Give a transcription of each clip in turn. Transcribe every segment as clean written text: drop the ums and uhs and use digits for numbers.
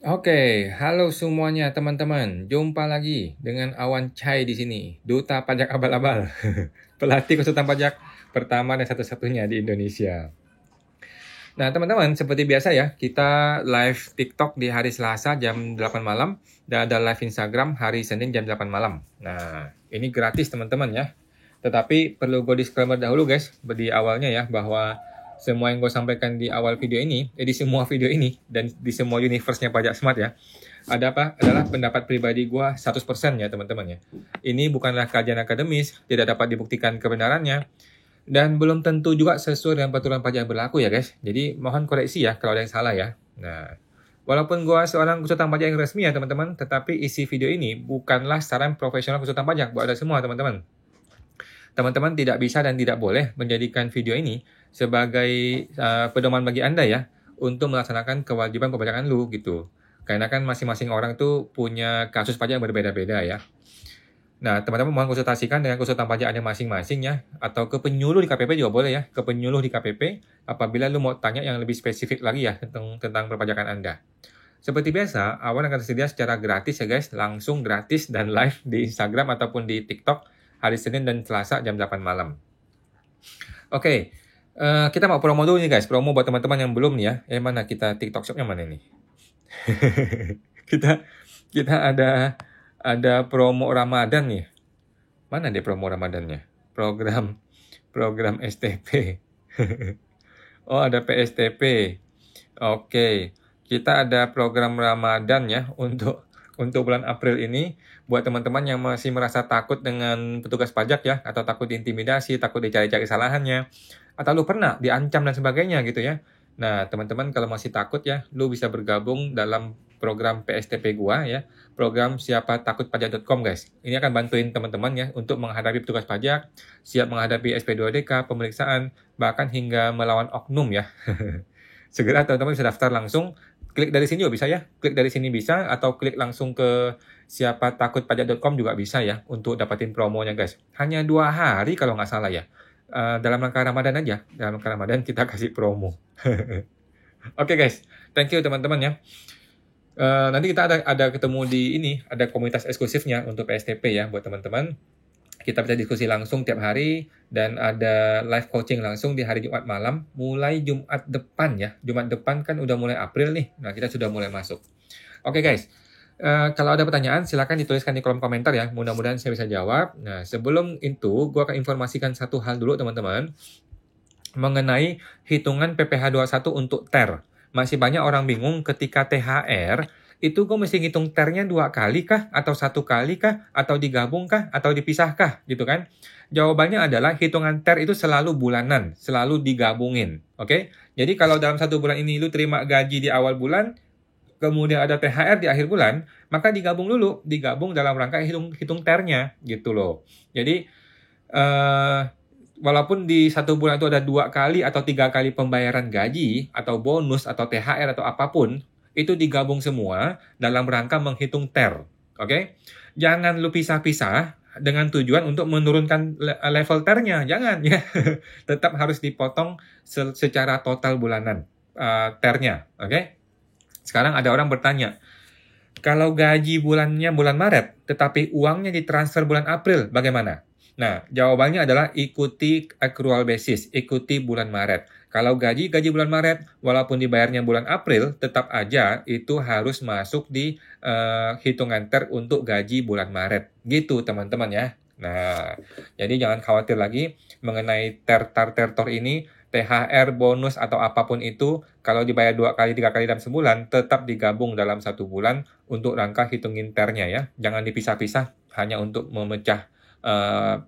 Oke, halo semuanya teman-teman. Jumpa lagi dengan Awan Chai di sini, Duta Pajak Abal-Abal. Pelatih konsultan pajak pertama dan satu-satunya di Indonesia. Nah, teman-teman, seperti biasa ya, kita live TikTok di hari Selasa jam 8 malam dan ada live Instagram hari Senin jam 8 malam. Nah, ini gratis teman-teman ya. Tetapi perlu gue disclaimer dahulu guys, di awalnya ya, bahwa semua yang gue sampaikan di awal video ini, di semua video ini, dan di semua universe-nya Pajak Smart ya, adalah pendapat pribadi gue 100% ya teman-teman ya. Ini bukanlah kajian akademis, tidak dapat dibuktikan kebenarannya, dan belum tentu juga sesuai dengan peraturan pajak yang berlaku ya guys. Jadi mohon koreksi ya kalau ada yang salah ya. Nah, walaupun gue seorang konsultan pajak yang resmi ya teman-teman, tetapi isi video ini bukanlah saran profesional konsultan pajak buat Anda semua teman-teman. Teman-teman tidak bisa dan tidak boleh menjadikan video ini sebagai pedoman bagi Anda ya untuk melaksanakan kewajiban perpajakan lu gitu. Karena kan masing-masing orang tuh punya kasus pajak yang berbeda-beda ya. Nah, teman-teman mohon konsultasikan dengan konsultan pajak Anda masing-masing ya, atau ke penyuluh di KPP juga boleh ya, ke penyuluh di KPP apabila lu mau tanya yang lebih spesifik lagi ya tentang perpajakan Anda. Seperti biasa, Awan akan tersedia secara gratis ya guys, langsung gratis dan live di Instagram ataupun di TikTok hari Senin dan Selasa jam 8 malam. Oke, kita mau promo dulu nih guys, promo buat teman-teman yang belum nih ya. Mana kita TikTok shopnya mana nih? kita ada promo Ramadan nih. Mana deh promo Ramadannya? Program STP. Oh, ada PSTP. Oke. Kita ada program Ramadan ya untuk bulan April ini buat teman-teman yang masih merasa takut dengan petugas pajak ya, atau takut diintimidasi, takut dicari-cari kesalahannya, atau lu pernah diancam dan sebagainya gitu ya. Nah, teman-teman kalau masih takut ya, lu bisa bergabung dalam program PSTP gua ya, program siapatakutpajak.com guys. Ini akan bantuin teman-teman ya untuk menghadapi petugas pajak, siap menghadapi SP2DK, pemeriksaan, bahkan hingga melawan oknum ya. Segera teman-teman bisa daftar langsung, klik dari sini juga bisa ya, klik dari sini bisa, atau klik langsung ke siapatakutpajak.com juga bisa ya untuk dapatin promonya guys. Hanya 2 hari kalau nggak salah ya. Dalam rangka Ramadan aja, dalam rangka Ramadan kita kasih promo. Oke guys, thank you teman-teman ya. Nanti kita ada ketemu di ini, ada komunitas eksklusifnya untuk PSTP ya buat teman-teman. Kita bisa diskusi langsung tiap hari dan ada live coaching langsung di hari Jumat malam mulai Jumat depan ya. Jumat depan kan udah mulai April nih. Nah, kita sudah mulai masuk. Oke guys, kalau ada pertanyaan silakan dituliskan di kolom komentar ya. Mudah-mudahan saya bisa jawab. Nah, sebelum itu gue akan informasikan satu hal dulu teman-teman mengenai hitungan PPh 21 untuk TER. Masih banyak orang bingung ketika THR itu gue mesti ngitung ternya 2 kali kah? Atau 1 kali kah? Atau digabung kah? Atau dipisah kah? Gitu kan? Jawabannya adalah hitungan ter itu selalu bulanan, selalu digabungin. Oke? Jadi kalau dalam 1 bulan ini lu terima gaji di awal bulan, kemudian ada THR di akhir bulan, maka digabung dulu. Digabung dalam rangka hitung ternya. Gitu loh. Jadi, walaupun di 1 bulan itu ada 2 kali atau 3 kali pembayaran gaji, atau bonus, atau THR, atau apapun, itu digabung semua dalam rangka menghitung TER. Oke? Jangan lu pisah-pisah dengan tujuan untuk menurunkan level TER-nya. Jangan ya. Tetap harus dipotong secara total bulanan TER-nya. Oke? Sekarang ada orang bertanya, kalau gaji bulannya bulan Maret, tetapi uangnya ditransfer bulan April, bagaimana? Nah, jawabannya adalah ikuti accrual basis, ikuti bulan Maret. Kalau gaji bulan Maret, walaupun dibayarnya bulan April, tetap aja itu harus masuk di hitungan TER untuk gaji bulan Maret. Gitu teman-teman ya. Nah, jadi jangan khawatir lagi mengenai TER ini, THR, bonus, atau apapun itu, kalau dibayar 2 kali, 3 kali dalam sebulan, tetap digabung dalam 1 bulan untuk rangka hitungin TER-nya ya. Jangan dipisah-pisah hanya untuk memecah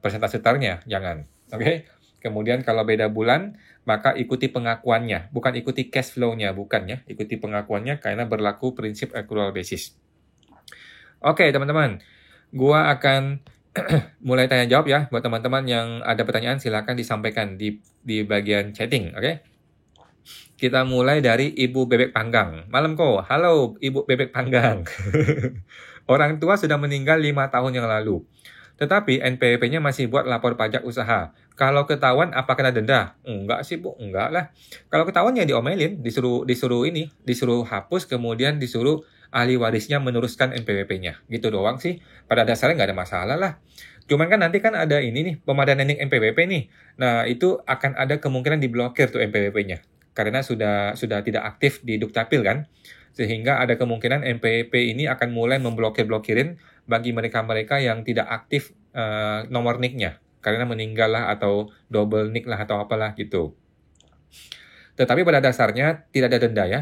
persentase TER-nya, jangan. Oke? Kemudian kalau beda bulan, maka ikuti pengakuannya, bukan ikuti cash flow-nya, bukan ya. Ikuti pengakuannya karena berlaku prinsip accrual basis. Oke, teman-teman. Gua akan mulai tanya jawab ya. Buat teman-teman yang ada pertanyaan, silakan disampaikan di bagian chatting, oke? Kita mulai dari Ibu Bebek Panggang. Malam kok. Halo, Ibu Bebek Panggang. Orang tua sudah meninggal 5 tahun yang lalu. Tetapi NPWP-nya masih buat lapor pajak usaha. Kalau ketahuan apa kena denda? Enggak sih Bu, enggak lah. Kalau ketahuan ya diomelin, disuruh hapus, kemudian disuruh ahli warisnya meneruskan NPWP-nya. Gitu doang sih. Pada dasarnya nggak ada masalah lah. Cuman kan nanti kan ada ini nih, pemadanan NPWP nih. Nah, itu akan ada kemungkinan diblokir tuh NPWP-nya. Karena sudah tidak aktif di Dukcapil kan. Sehingga ada kemungkinan NPWP ini akan mulai memblokir-blokirin bagi mereka-mereka yang tidak aktif nomor NIK-nya. Karena meninggal lah atau double NIK lah atau apalah gitu. Tetapi pada dasarnya tidak ada denda ya.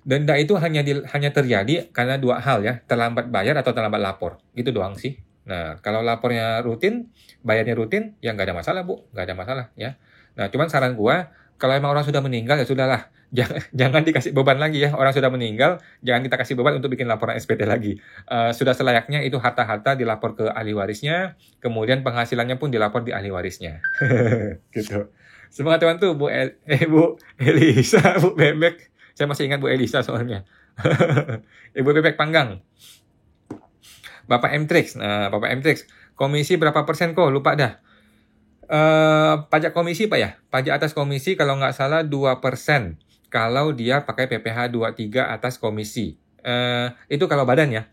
Denda itu hanya terjadi karena dua hal ya, terlambat bayar atau terlambat lapor. Gitu doang sih. Nah, kalau lapornya rutin, bayarnya rutin, ya nggak ada masalah, Bu. Nggak ada masalah ya. Nah, cuman saran gua, kalau emang orang sudah meninggal, ya sudahlah. Jangan dikasih beban lagi ya. Orang sudah meninggal, jangan kita kasih beban untuk bikin laporan SPT lagi. Sudah selayaknya itu harta-harta dilapor ke ahli warisnya, kemudian penghasilannya pun dilapor di ahli warisnya. Gitu. Semangat teman tuh, Bu Elisa, Bu Bebek. Saya masih ingat Bu Elisa soalnya. Ibu Bebek Panggang. Bapak M-Trix. Nah, Bapak M-Trix. Komisi berapa persen kok? Lupa dah. Pajak komisi Pak ya? Pajak atas komisi kalau nggak salah 2%. Kalau dia pakai PPh 23 atas komisi. Itu kalau badan ya.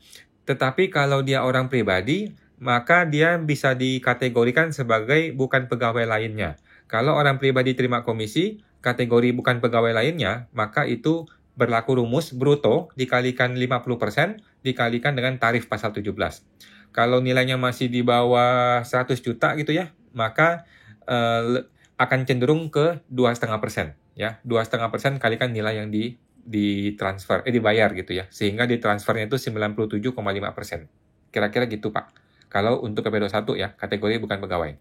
Tetapi kalau dia orang pribadi, maka dia bisa dikategorikan sebagai bukan pegawai lainnya. Kalau orang pribadi terima komisi, kategori bukan pegawai lainnya, maka itu berlaku rumus bruto dikalikan 50% dikalikan dengan tarif pasal 17. Kalau nilainya masih di bawah 100 juta gitu ya, maka akan cenderung ke 2,5% ya. 2,5% kalikan nilai yang ditransfer, dibayar gitu ya. Sehingga ditransfernya itu 97,5%. Kira-kira gitu Pak. Kalau untuk PP21 ya, kategori bukan pegawai.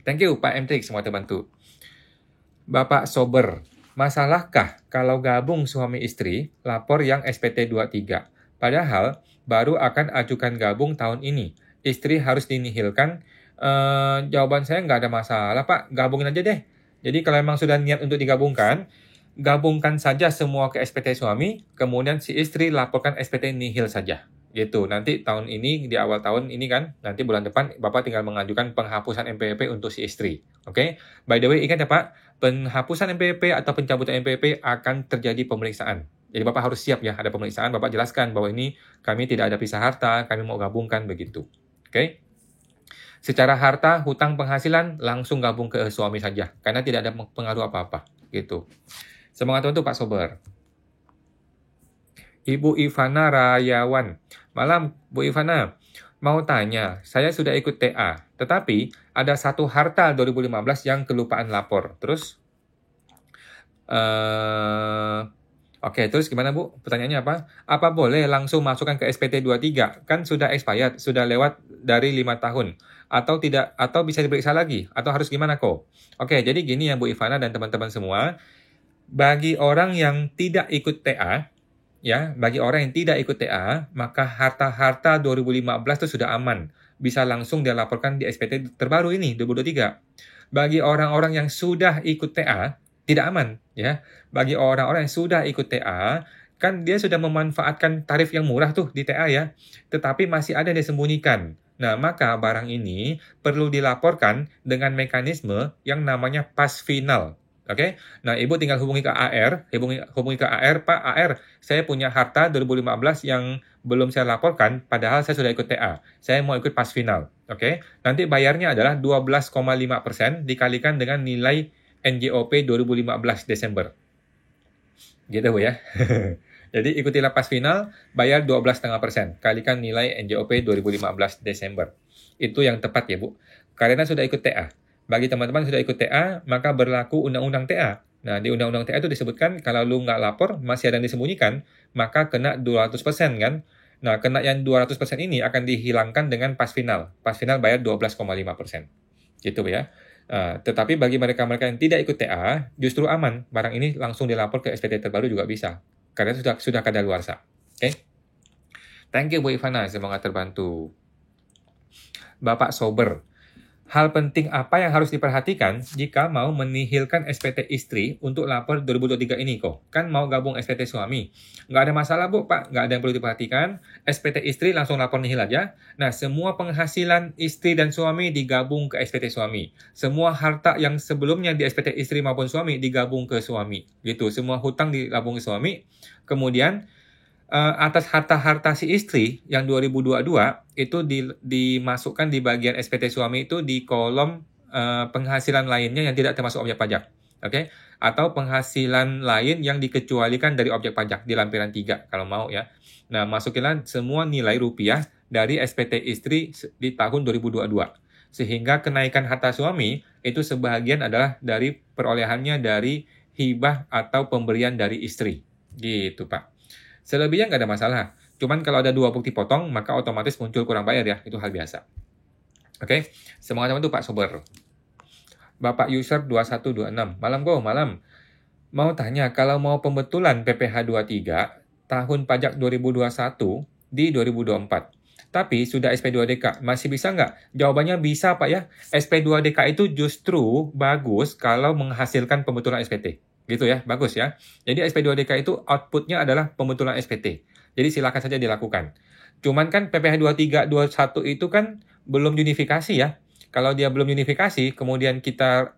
Thank you Pak M-Trix, semua terbantu. Bapak Sober, masalahkah kalau gabung suami istri lapor yang SPT 23? Padahal baru akan ajukan gabung tahun ini. Istri harus dinihilkan. Jawaban saya nggak ada masalah Pak, gabungin aja deh. Jadi kalau memang sudah niat untuk digabungkan, gabungkan saja semua ke SPT suami, kemudian si istri laporkan SPT nihil saja. Gitu. Nanti tahun ini, di awal tahun ini kan, nanti bulan depan Bapak tinggal mengajukan penghapusan NPWP untuk si istri. Oke? By the way, ingat ya Pak, penghapusan NPWP atau pencabutan NPWP akan terjadi pemeriksaan. Jadi Bapak harus siap ya, ada pemeriksaan, Bapak jelaskan bahwa ini kami tidak ada pisah harta, kami mau gabungkan begitu. Oke? Secara harta, hutang penghasilan, langsung gabung ke suami saja. Karena tidak ada pengaruh apa-apa. Gitu. Semangat untuk Pak Sober. Ibu Ivana Rayawan. Malam, Bu Ivana. Mau tanya, saya sudah ikut TA, tetapi ada satu harta 2015 yang kelupaan lapor. Terus? Oke, terus gimana Bu? Pertanyaannya apa? Apa boleh langsung masukkan ke SPT 23? Kan sudah expired, sudah lewat dari 5 tahun. Atau tidak, atau bisa diperiksa lagi? Atau harus gimana kok? Oke, jadi gini ya Bu Ivana dan teman-teman semua. Bagi orang yang tidak ikut TA, ya, bagi orang yang tidak ikut TA, maka harta-harta 2015 itu sudah aman. Bisa langsung dilaporkan di SPT terbaru ini, 2023. Bagi orang-orang yang sudah ikut TA, tidak aman. Ya. Bagi orang-orang yang sudah ikut TA, kan dia sudah memanfaatkan tarif yang murah tuh di TA ya, tetapi masih ada yang disembunyikan. Nah, maka barang ini perlu dilaporkan dengan mekanisme yang namanya pas final. Oke, nah Ibu tinggal hubungi ke AR, hubungi ke AR, Pak AR, saya punya harta 2015 yang belum saya laporkan, padahal saya sudah ikut TA. Saya mau ikut pas final. Oke, nanti bayarnya adalah 12,5% dikalikan dengan nilai NJOP 2015 Desember. Gitu Bu ya. Jadi ikutilah pas final, bayar 12,5%, kalikan nilai NJOP 2015 Desember. Itu yang tepat ya Bu. Karena sudah ikut TA. Bagi teman-teman sudah ikut TA, maka berlaku Undang-Undang TA. Nah, di Undang-Undang TA itu disebutkan kalau lu nggak lapor, masih ada yang disembunyikan, maka kena 200% kan? Nah, kena yang 200% ini akan dihilangkan dengan pas final. Pas final bayar 12,5%. Gitu ya. Tetapi bagi mereka-mereka yang tidak ikut TA, justru aman. Barang ini langsung dilapor ke SPT terbaru juga bisa. Karena sudah kadaluarsa. Oke? Thank you Bu Ivana, semoga terbantu. Bapak Sober. Hal penting apa yang harus diperhatikan jika mau menihilkan SPT istri untuk lapor 2023 ini kok? Kan mau gabung SPT suami. Nggak ada masalah Bu, Pak. Nggak ada yang perlu diperhatikan. SPT istri langsung lapor nihil aja. Nah, semua penghasilan istri dan suami digabung ke SPT suami. Semua harta yang sebelumnya di SPT istri maupun suami digabung ke suami. Gitu. Semua hutang digabung ke suami. Kemudian, atas harta-harta si istri yang 2022 itu dimasukkan di bagian SPT suami itu di kolom penghasilan lainnya yang tidak termasuk objek pajak. Oke? Atau penghasilan lain yang dikecualikan dari objek pajak di lampiran 3 kalau mau ya. Nah, masukinlah semua nilai rupiah dari SPT istri di tahun 2022. Sehingga kenaikan harta suami itu sebagian adalah dari perolehannya dari hibah atau pemberian dari istri. Gitu, Pak. Selebihnya nggak ada masalah. Cuman kalau ada 2 bukti potong, maka otomatis muncul kurang bayar ya. Itu hal biasa. Oke? Semangat teman tuh Pak Sober. Bapak user 2126. Malam go, malam. Mau tanya, kalau mau pembetulan PPh 23 tahun pajak 2021 di 2024. Tapi sudah SP2DK, masih bisa nggak? Jawabannya bisa Pak ya. SP2DK itu justru bagus kalau menghasilkan pembetulan SPT. Gitu ya, bagus ya. Jadi SP2DK itu outputnya adalah pembetulan SPT. Jadi silakan saja dilakukan. Cuman kan PPh 23, 21 itu kan belum unifikasi ya. Kalau dia belum unifikasi, kemudian kita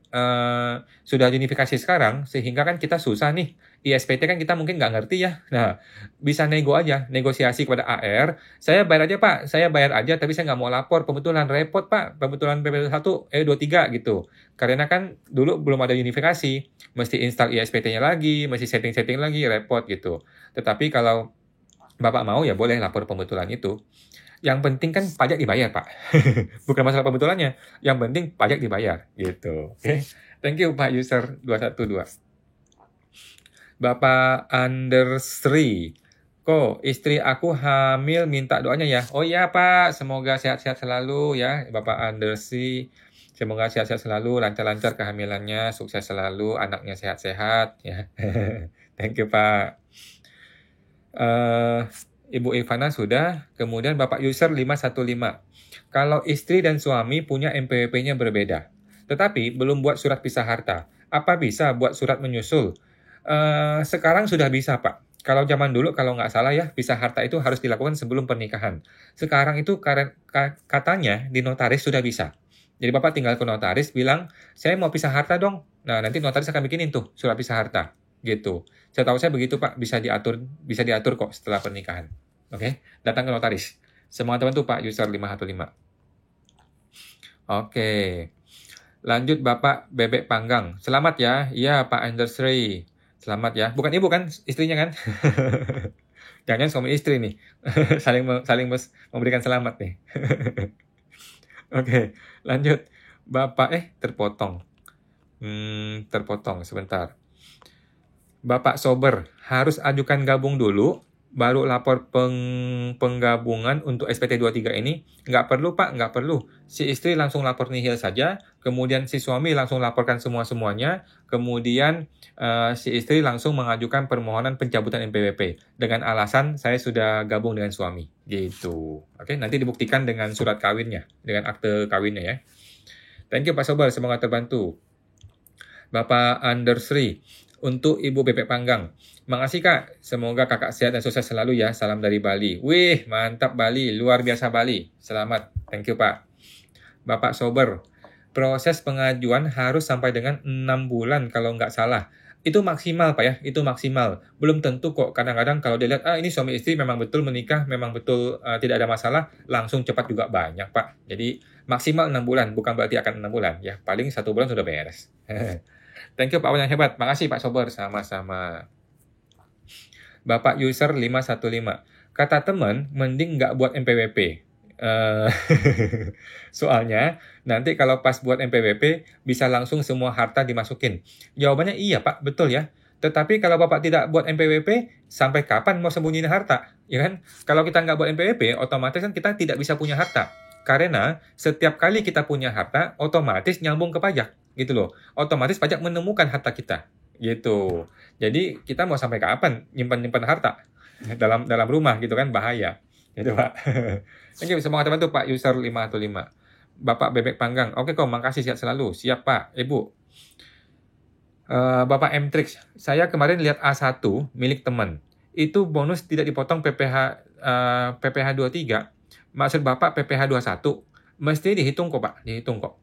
sudah unifikasi sekarang, sehingga kan kita susah nih. ISPT kan kita mungkin nggak ngerti ya. Nah, bisa nego aja, negosiasi kepada AR. Saya bayar aja Pak, saya bayar aja, tapi saya nggak mau lapor pembetulan, repot Pak, pembetulan PP1, 23 gitu. Karena kan dulu belum ada unifikasi, mesti install ISPT-nya lagi, mesti setting-setting lagi, repot gitu. Tetapi kalau Bapak mau ya boleh lapor pembetulan itu. Yang penting kan pajak dibayar, Pak. Bukan masalah pembetulannya. Yang penting pajak dibayar. Gitu. Oke. Thank you, Pak User 212. Bapak Undersri. Kok istri aku hamil minta doanya ya? Oh iya, Pak. Semoga sehat-sehat selalu ya, Bapak Undersri. Semoga sehat-sehat selalu, lancar-lancar kehamilannya, sukses selalu, anaknya sehat-sehat ya. Thank you, Pak. Ibu Ivana sudah, kemudian Bapak User 515. Kalau istri dan suami punya NPWP-nya berbeda, tetapi belum buat surat pisah harta, apa bisa buat surat menyusul? Sekarang sudah bisa, Pak. Kalau zaman dulu, kalau nggak salah ya, pisah harta itu harus dilakukan sebelum pernikahan. Sekarang itu katanya di notaris sudah bisa. Jadi Bapak tinggal ke notaris, bilang, saya mau pisah harta dong. Nah, nanti notaris akan bikinin tuh surat pisah harta. Gitu. Saya tahu saya begitu Pak, bisa diatur kok setelah pernikahan. Oke, datang ke notaris. Semangat teman tuh Pak User 515. Oke. Lanjut Bapak Bebek Panggang. Selamat ya. Iya Pak Andersri. Selamat ya. Bukan ibu kan, istrinya kan? Jangan suami istri nih. saling memberikan selamat nih. Oke, lanjut. Bapak terpotong. Terpotong sebentar. Bapak Sober harus ajukan gabung dulu, baru lapor penggabungan untuk SPT 23 ini. Nggak perlu Pak, nggak perlu. Si istri langsung lapor nihil saja, kemudian si suami langsung laporkan semua-semuanya, kemudian si istri langsung mengajukan permohonan pencabutan NPWP dengan alasan saya sudah gabung dengan suami. Gitu. Oke, nanti dibuktikan dengan surat kawinnya, dengan akte kawinnya ya. Thank you Pak Sober, semoga terbantu. Bapak Andersri, untuk Ibu Bebek Panggang. Makasih Kak, semoga Kakak sehat dan sukses selalu ya. Salam dari Bali. Wih, mantap Bali, luar biasa Bali. Selamat, thank you Pak. Bapak Sober, proses pengajuan harus sampai dengan 6 bulan kalau nggak salah. Itu maksimal Pak ya, itu maksimal. Belum tentu kok, kadang-kadang kalau dilihat, ini suami istri memang betul menikah, memang betul tidak ada masalah, langsung cepat juga banyak Pak. Jadi maksimal 6 bulan, bukan berarti akan 6 bulan. Ya, paling 1 bulan sudah beres. Thank you Pak yang hebat. Makasih Pak Sober. Sama-sama. Bapak User 515. Kata teman, mending nggak buat NPWP. Soalnya, nanti kalau pas buat NPWP, bisa langsung semua harta dimasukin. Jawabannya iya Pak, betul ya. Tetapi kalau Bapak tidak buat NPWP, sampai kapan mau sembunyiin harta? Ya kan? Kalau kita nggak buat NPWP, otomatis kan kita tidak bisa punya harta. Karena setiap kali kita punya harta, otomatis nyambung ke pajak. Gitu loh. Otomatis pajak menemukan harta kita. Gitu. Jadi kita mau sampai kapan nyimpan harta dalam rumah gitu kan, bahaya. Gitu Pak. Thank you, semangat teman tuh Pak User 515. Bapak Bebek Panggang. Oke kok, makasih, sehat selalu. Siap Pak. Ibu. Bapak M-Trix. Saya kemarin lihat A1 milik teman. Itu bonus tidak dipotong PPh 23. Maksud Bapak PPh 21. Mesti dihitung kok Pak. Dihitung kok.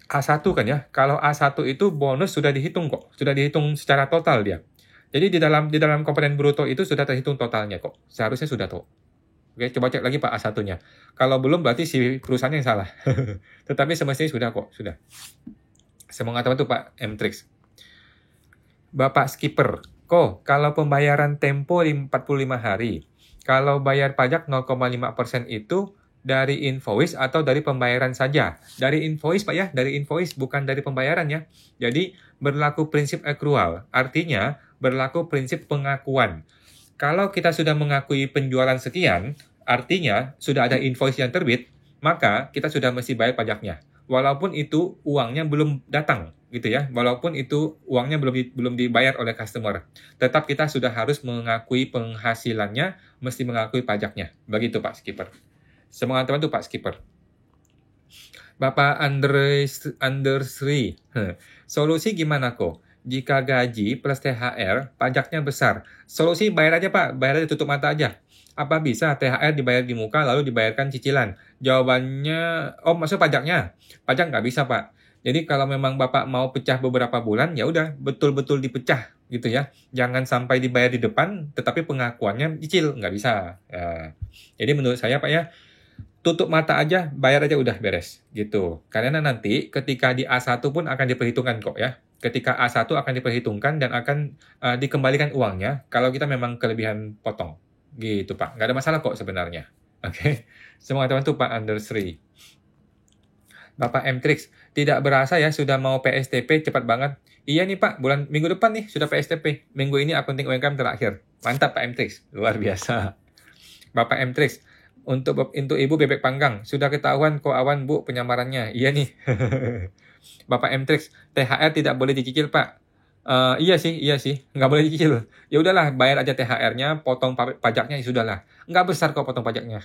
A1 kan ya, kalau A1 itu bonus sudah dihitung kok, sudah dihitung secara total dia. Jadi di dalam komponen bruto itu sudah terhitung totalnya kok. Seharusnya sudah tuh. Oke, coba cek lagi Pak A1-nya. Kalau belum berarti si perusahaannya yang salah. Tetapi semestinya sudah kok, sudah. Semoga teman tuh Pak M-Trix. Bapak Skipper, kok kalau pembayaran tempo 45 hari, kalau bayar pajak 0,5% itu dari invoice atau dari pembayaran saja? Dari invoice Pak ya, dari invoice bukan dari pembayaran ya. Jadi berlaku prinsip accrual, artinya berlaku prinsip pengakuan. Kalau kita sudah mengakui penjualan sekian, artinya sudah ada invoice yang terbit, maka kita sudah mesti bayar pajaknya. Walaupun itu uangnya belum datang, gitu ya. Walaupun itu uangnya belum dibayar oleh customer, tetap kita sudah harus mengakui penghasilannya, mesti mengakui pajaknya. Begitu Pak Skipper. Semangat teman tuh Pak Skipper. Bapak Andersri, solusi gimana kok? Jika gaji plus THR, pajaknya besar. Solusi bayar aja Pak, bayar aja tutup mata aja. Apa bisa THR dibayar di muka lalu dibayarkan cicilan? Jawabannya, maksud pajaknya? Pajak nggak bisa Pak. Jadi kalau memang Bapak mau pecah beberapa bulan, ya udah betul-betul dipecah gitu ya. Jangan sampai dibayar di depan, tetapi pengakuannya cicil, nggak bisa. Ya. Jadi menurut saya Pak ya, tutup mata aja, bayar aja udah beres gitu. Karena nanti ketika di A1 pun akan diperhitungkan kok ya. Ketika A1 akan diperhitungkan dan akan dikembalikan uangnya kalau kita memang kelebihan potong. Gitu Pak. Nggak ada masalah kok sebenarnya. Oke. Semoga teman tuh Pak Andersri. Bapak M-Trix, tidak berasa ya sudah mau PSTP cepat banget. Iya nih Pak, minggu depan nih sudah PSTP. Minggu ini akunting UMKM terakhir. Mantap Pak M-Trix, luar biasa. Bapak M-Trix, untuk Ibu bebek panggang, sudah ketahuan kok awan Bu penyamarannya. Iya nih. Bapak M-Trix, THR tidak boleh dicicil Pak. Iya sih, nggak boleh dicicil. Ya udahlah, bayar aja THR-nya, potong pajaknya ya sudahlah. Nggak besar kok potong pajaknya.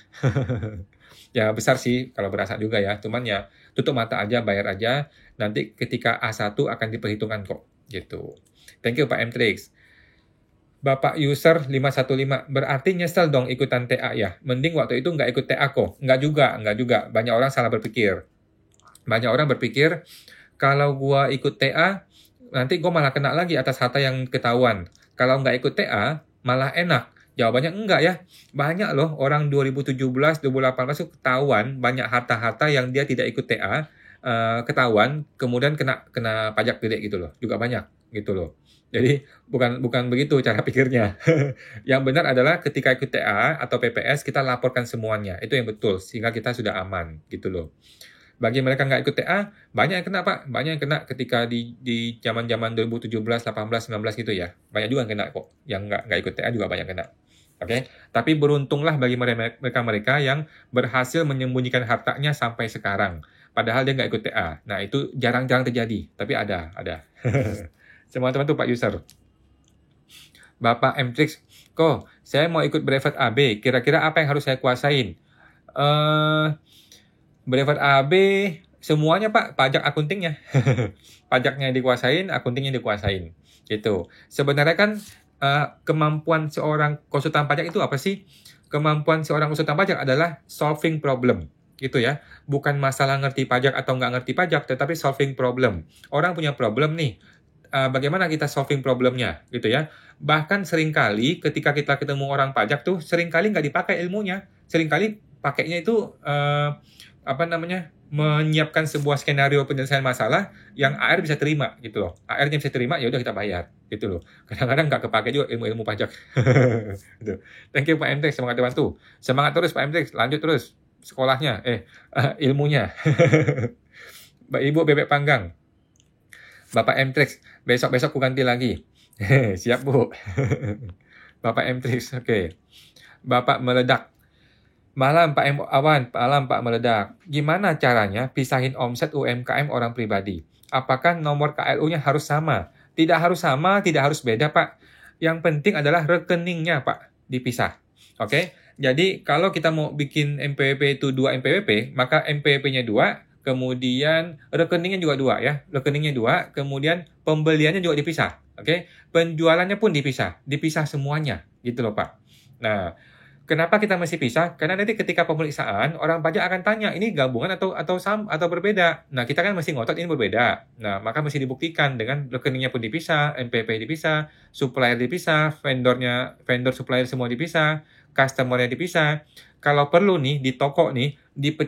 Ya besar sih kalau berasa juga ya, cuman ya tutup mata aja, bayar aja. Nanti ketika A1 akan diperhitungkan kok, gitu. Thank you Pak M-Trix. Bapak user 515, berarti nyesel dong ikutan TA ya. Mending waktu itu nggak ikut TA kok. Nggak juga. Banyak orang salah berpikir. Banyak orang berpikir, kalau gua ikut TA, nanti gua malah kena lagi atas harta yang ketahuan. Kalau nggak ikut TA, malah enak. Jawabannya enggak ya. Banyak loh orang 2017, 2018 itu ketahuan banyak harta-harta yang dia tidak ikut TA, ketahuan, kemudian kena pajak gede gitu loh. Juga banyak gitu loh. Jadi bukan begitu cara pikirnya. Yang benar adalah ketika ikut TA atau PPS kita laporkan semuanya. Itu yang betul sehingga kita sudah aman gitu loh. Bagi mereka nggak ikut TA, banyak yang kena Pak. Banyak yang kena ketika di zaman-zaman 2017, 18, 19 gitu ya. Banyak juga yang kena kok. Yang nggak ikut TA juga banyak kena. Oke, tapi beruntunglah bagi mereka yang berhasil menyembunyikan hartanya sampai sekarang. Padahal dia nggak ikut TA. Nah, itu jarang-jarang terjadi. Tapi ada. Semua teman tuh Pak user. Bapak M-Trix, kok saya mau ikut brevet AB, kira-kira apa yang harus saya kuasain? Brevet AB, semuanya Pak, pajak akuntingnya. Pajaknya dikuasain, akuntingnya dikuasain. Gitu. Sebenarnya kan kemampuan seorang konsultan pajak itu apa sih? Kemampuan seorang konsultan pajak adalah solving problem, gitu ya. Bukan masalah ngerti pajak atau nggak ngerti pajak, tetapi solving problem. Orang punya problem nih, bagaimana kita solving problemnya, gitu ya. Bahkan seringkali ketika kita ketemu orang pajak tuh, seringkali nggak dipakai ilmunya. Seringkali pakainya itu, menyiapkan sebuah skenario penyelesaian masalah yang AR bisa terima gitu loh. AR-nya bisa terima, ya udah kita bayar gitu loh. Kadang-kadang nggak kepake juga ilmu-ilmu pajak. Gitu. Thank you Pak M-Trix, semangat dibantu. Semangat terus Pak M-Trix, lanjut terus sekolahnya, ilmunya. Mbak Ibu bebek panggang. Bapak M-Trix, besok-besok ku ganti lagi. Siap Bu. Bapak M-Trix, oke. Bapak meledak. Malam Pak Awan, malam Pak Meledak. Gimana caranya pisahin omset UMKM orang pribadi? Apakah nomor KLU-nya harus sama? Tidak harus sama, tidak harus beda Pak. Yang penting adalah rekeningnya Pak, dipisah. Oke? Jadi kalau kita mau bikin MPWP itu 2 MPWP, maka MPWP-nya 2, kemudian rekeningnya juga 2 ya. Rekeningnya 2, kemudian pembeliannya juga dipisah. Oke? Penjualannya pun dipisah semuanya gitu loh Pak. Nah, Kenapa kita mesti pisah? Karena nanti ketika pemeriksaan, orang pajak akan tanya, ini gabungan atau berbeda. Nah, kita kan mesti ngotot ini berbeda. Nah, maka mesti dibuktikan dengan rekeningnya pun dipisah, NPWP dipisah, supplier dipisah, vendor supplier semua dipisah, customer-nya dipisah. Kalau perlu nih, di toko nih,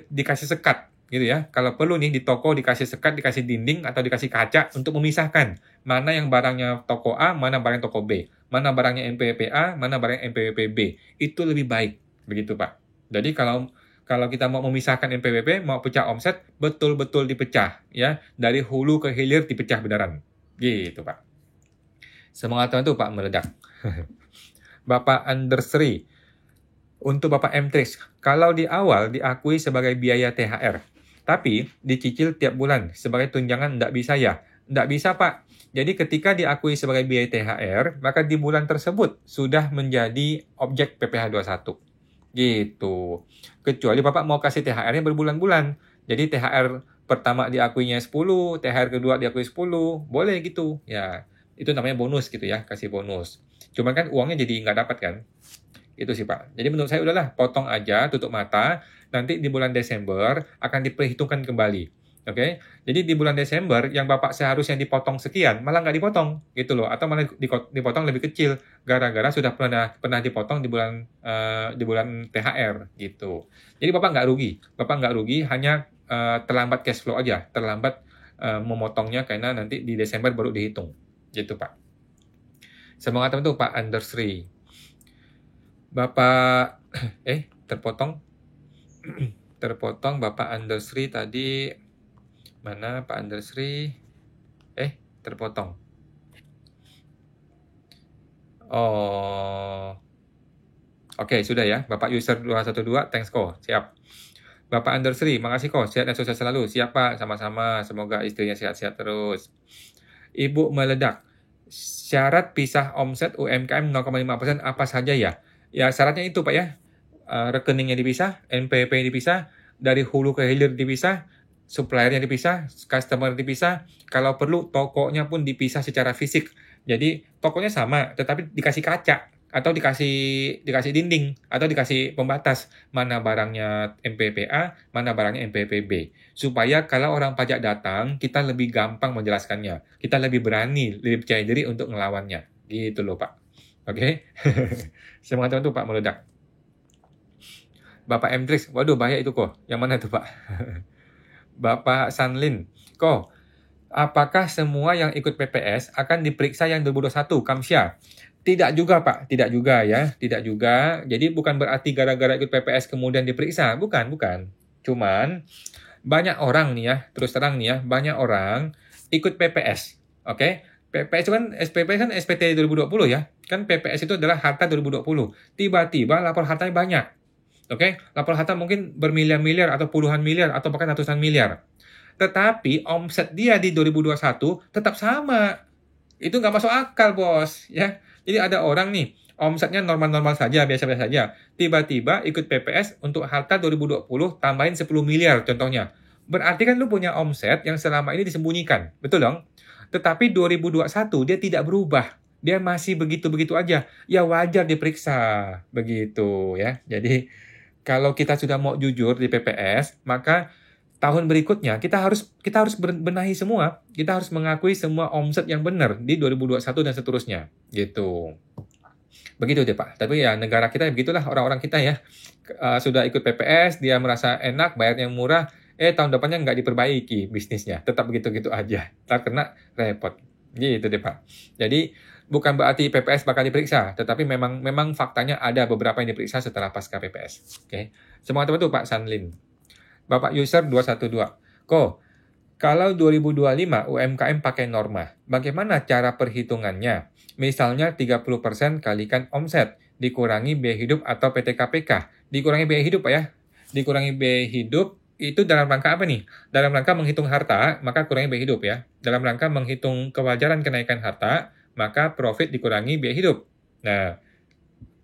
dikasih sekat, gitu ya. Kalau perlu nih, di toko dikasih sekat, dikasih dinding, atau dikasih kaca untuk memisahkan mana yang barangnya toko A, mana barang toko B. Mana barangnya NPWP A, mana barang NPWP B. Itu lebih baik, begitu Pak. Jadi kalau kita mau memisahkan NPWP, mau pecah omset, betul-betul dipecah, ya, dari hulu ke hilir dipecah beneran, gitu Pak. Semangat Tuhan tuh Pak meledak. Bapak Andersri, untuk Bapak M-Trix, kalau di awal diakui sebagai biaya THR, tapi dicicil tiap bulan sebagai tunjangan nggak bisa ya? Nggak bisa Pak. Jadi ketika diakui sebagai biaya THR, maka di bulan tersebut sudah menjadi objek PPh 21. Gitu. Kecuali Bapak mau kasih THR-nya berbulan-bulan. Jadi THR pertama diakuinya 10, THR kedua diakui 10, boleh gitu. Ya, itu namanya bonus gitu ya, kasih bonus. Cuman kan uangnya jadi nggak dapat kan. Itu sih Pak. Jadi menurut saya udahlah, potong aja, tutup mata. Nanti di bulan Desember akan diperhitungkan kembali. Oke, jadi di bulan Desember yang Bapak seharusnya dipotong sekian, malah nggak dipotong gitu loh, atau malah dipotong lebih kecil, gara-gara sudah pernah dipotong di bulan THR gitu. Jadi Bapak nggak rugi, hanya terlambat cash flow aja, terlambat memotongnya karena nanti di Desember baru dihitung, gitu Pak. Semangat teman tuh Pak Andersri. Bapak terpotong Bapak Andersri tadi. Mana Pak Andersri? Terpotong. Oh. Oke, sudah ya. Bapak user 212, thanks kok. Siap. Bapak Andersri, makasih kok. Sehat dan sukses selalu. Siap Pak, sama-sama. Semoga istrinya sehat-sehat terus. Ibu meledak. Syarat pisah omset UMKM 0,5% apa saja ya? Ya, syaratnya itu Pak ya. Rekeningnya dipisah, NPWP dipisah, dari hulu ke hilir dipisah, suppliernya dipisah, customer dipisah, kalau perlu tokonya pun dipisah secara fisik. Jadi tokonya sama, tetapi dikasih kaca atau dikasih dinding atau dikasih pembatas mana barangnya NPWP A, mana barangnya NPWP B. Supaya kalau orang pajak datang, kita lebih gampang menjelaskannya. Kita lebih berani, lebih percaya diri untuk ngelawannya. Gitu loh Pak. Oke? Semangat tuh Pak meledak. Bapak M-Trix, waduh bahaya itu kok. Yang mana tuh Pak? Bapak Sanlin, kok apakah semua yang ikut PPS akan diperiksa yang 2021 Kamsya? Tidak juga Pak, tidak juga ya, tidak juga. Jadi bukan berarti gara-gara ikut PPS kemudian diperiksa, bukan. Cuman banyak orang nih ya, terus terang nih ya, banyak orang ikut PPS, oke? PPS itu kan SPP kan SPT 2020 ya, kan PPS itu adalah harta 2020. Tiba-tiba lapor hartanya banyak. Oke, lapor harta mungkin bermiliar-miliar atau puluhan miliar atau bahkan ratusan miliar. Tetapi omset dia di 2021 tetap sama. Itu nggak masuk akal, bos. Ya, jadi ada orang nih, omsetnya normal-normal saja, biasa-biasa saja. Tiba-tiba ikut PPS untuk harta 2020 tambahin 10 miliar contohnya. Berarti kan lu punya omset yang selama ini disembunyikan. Betul dong? Tetapi 2021 dia tidak berubah. Dia masih begitu-begitu aja. Ya wajar diperiksa. Begitu ya. Jadi kalau kita sudah mau jujur di PPS, maka tahun berikutnya kita harus benahi semua. Kita harus mengakui semua omset yang benar di 2021 dan seterusnya. Gitu. Begitu deh Pak. Tapi ya negara kita begitulah orang-orang kita ya. Sudah ikut PPS, dia merasa enak, bayar yang murah. Tahun depannya nggak diperbaiki bisnisnya. Tetap begitu-gitu aja. Tak kena repot. Gitu deh Pak. Jadi bukan berarti PPS bakal diperiksa, tetapi memang faktanya ada beberapa yang diperiksa setelah pasca PPS. Oke. Semangat teman tuh Pak Sanlin. Bapak user 212. Kalau 2025 UMKM pakai norma, bagaimana cara perhitungannya? Misalnya 30% kalikan omset, dikurangi biaya hidup atau PTKPK. Dikurangi biaya hidup Pak ya. Dikurangi biaya hidup itu dalam rangka apa nih? Dalam rangka menghitung harta, maka kurangi biaya hidup ya. Dalam rangka menghitung kewajaran kenaikan harta, maka profit dikurangi biaya hidup. Nah,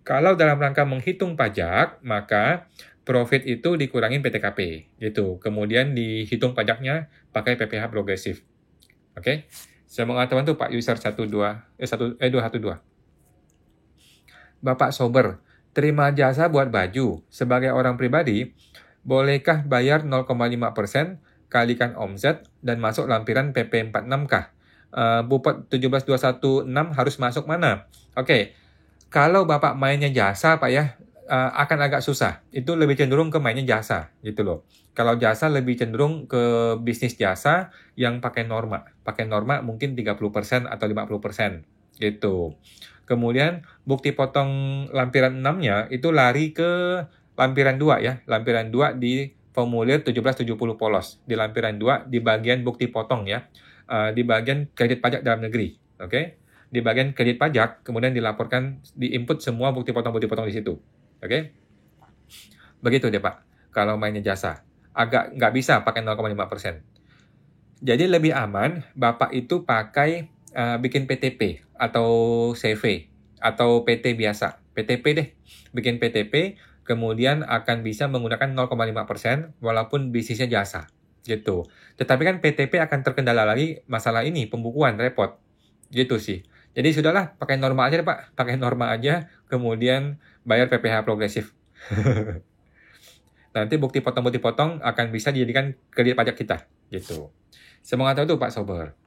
kalau dalam rangka menghitung pajak, maka profit itu dikurangi PTKP, gitu. Kemudian dihitung pajaknya pakai PPh progresif. Oke? Semangat teman tuh Pak user 212. Bapak Sober, terima jasa buat baju. Sebagai orang pribadi, bolehkah bayar 0,5% kalikan omset dan masuk lampiran PP 46 kah? Bupot 17216 harus masuk mana? Oke, kalau Bapak mainnya jasa Pak ya, akan agak susah. Itu lebih cenderung ke mainnya jasa gitu loh. Kalau jasa lebih cenderung ke bisnis jasa yang pakai norma. Pakai norma mungkin 30% atau 50% gitu. Kemudian bukti potong lampiran 6-nya itu lari ke lampiran 2 ya. Lampiran 2 di formulir 1770 polos. Di lampiran 2 di bagian bukti potong ya. Di bagian kredit pajak dalam negeri. Oke. Di bagian kredit pajak, kemudian dilaporkan, diinput semua bukti potong di situ. Oke. Begitu deh Pak. Kalau mainnya jasa. Agak nggak bisa pakai 0,5%. Jadi lebih aman Bapak itu pakai bikin PTP atau CV atau PT biasa. PTP deh. Bikin PTP, kemudian akan bisa menggunakan 0,5% walaupun bisnisnya jasa. Gitu. Tetapi kan PTP akan terkendala lagi masalah ini, pembukuan, repot. Gitu sih. Jadi sudahlah, pakai norma aja deh Pak. Pakai norma aja, kemudian bayar PPh progresif. Nanti bukti potong akan bisa dijadikan kredit pajak kita. Gitu. Semangat itu Pak Sober.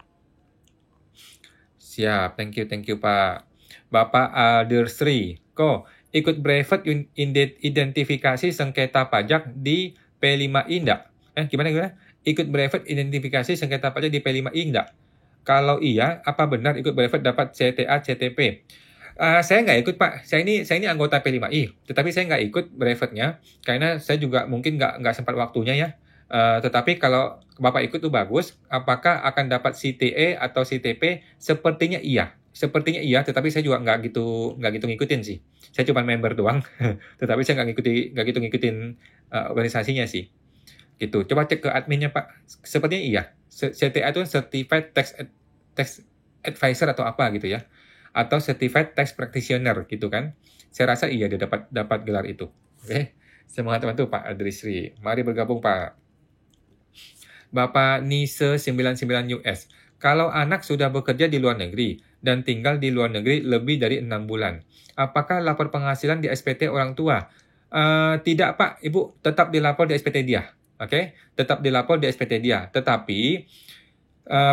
Siap, thank you Pak. Bapak Aldersri, kok ikut brevet identifikasi sengketa pajak di P5I enggak? Gimana? Ikut brevet identifikasi sengketa pajak di P5I enggak? Kalau iya, apa benar ikut brevet dapat CTA, CTP? Saya nggak ikut Pak, saya ini anggota P5I, tetapi saya nggak ikut brevetnya, karena saya juga mungkin nggak sempat waktunya ya. Tetapi kalau Bapak ikut tuh bagus, apakah akan dapat CTA atau CTP? Sepertinya iya, tetapi saya juga nggak gitu ngikutin sih. Saya cuma member doang, tetapi saya nggak gitu ngikutin organisasinya sih. Gitu. Coba cek ke adminnya Pak, sepertinya iya. CTA itu Certified Tax Advisor atau apa gitu ya, atau Certified Tax Practitioner gitu kan. Saya rasa iya dia dapat gelar itu. Oke. Semangat teman-teman Pak Adrisri. Mari bergabung Pak. Bapak Nise 99 US. Kalau anak sudah bekerja di luar negeri dan tinggal di luar negeri lebih dari 6 bulan, apakah lapor penghasilan di SPT orang tua? Tidak Pak, Ibu tetap dilapor di SPT dia. Oke, tetap dilapor di SPT dia. Tetapi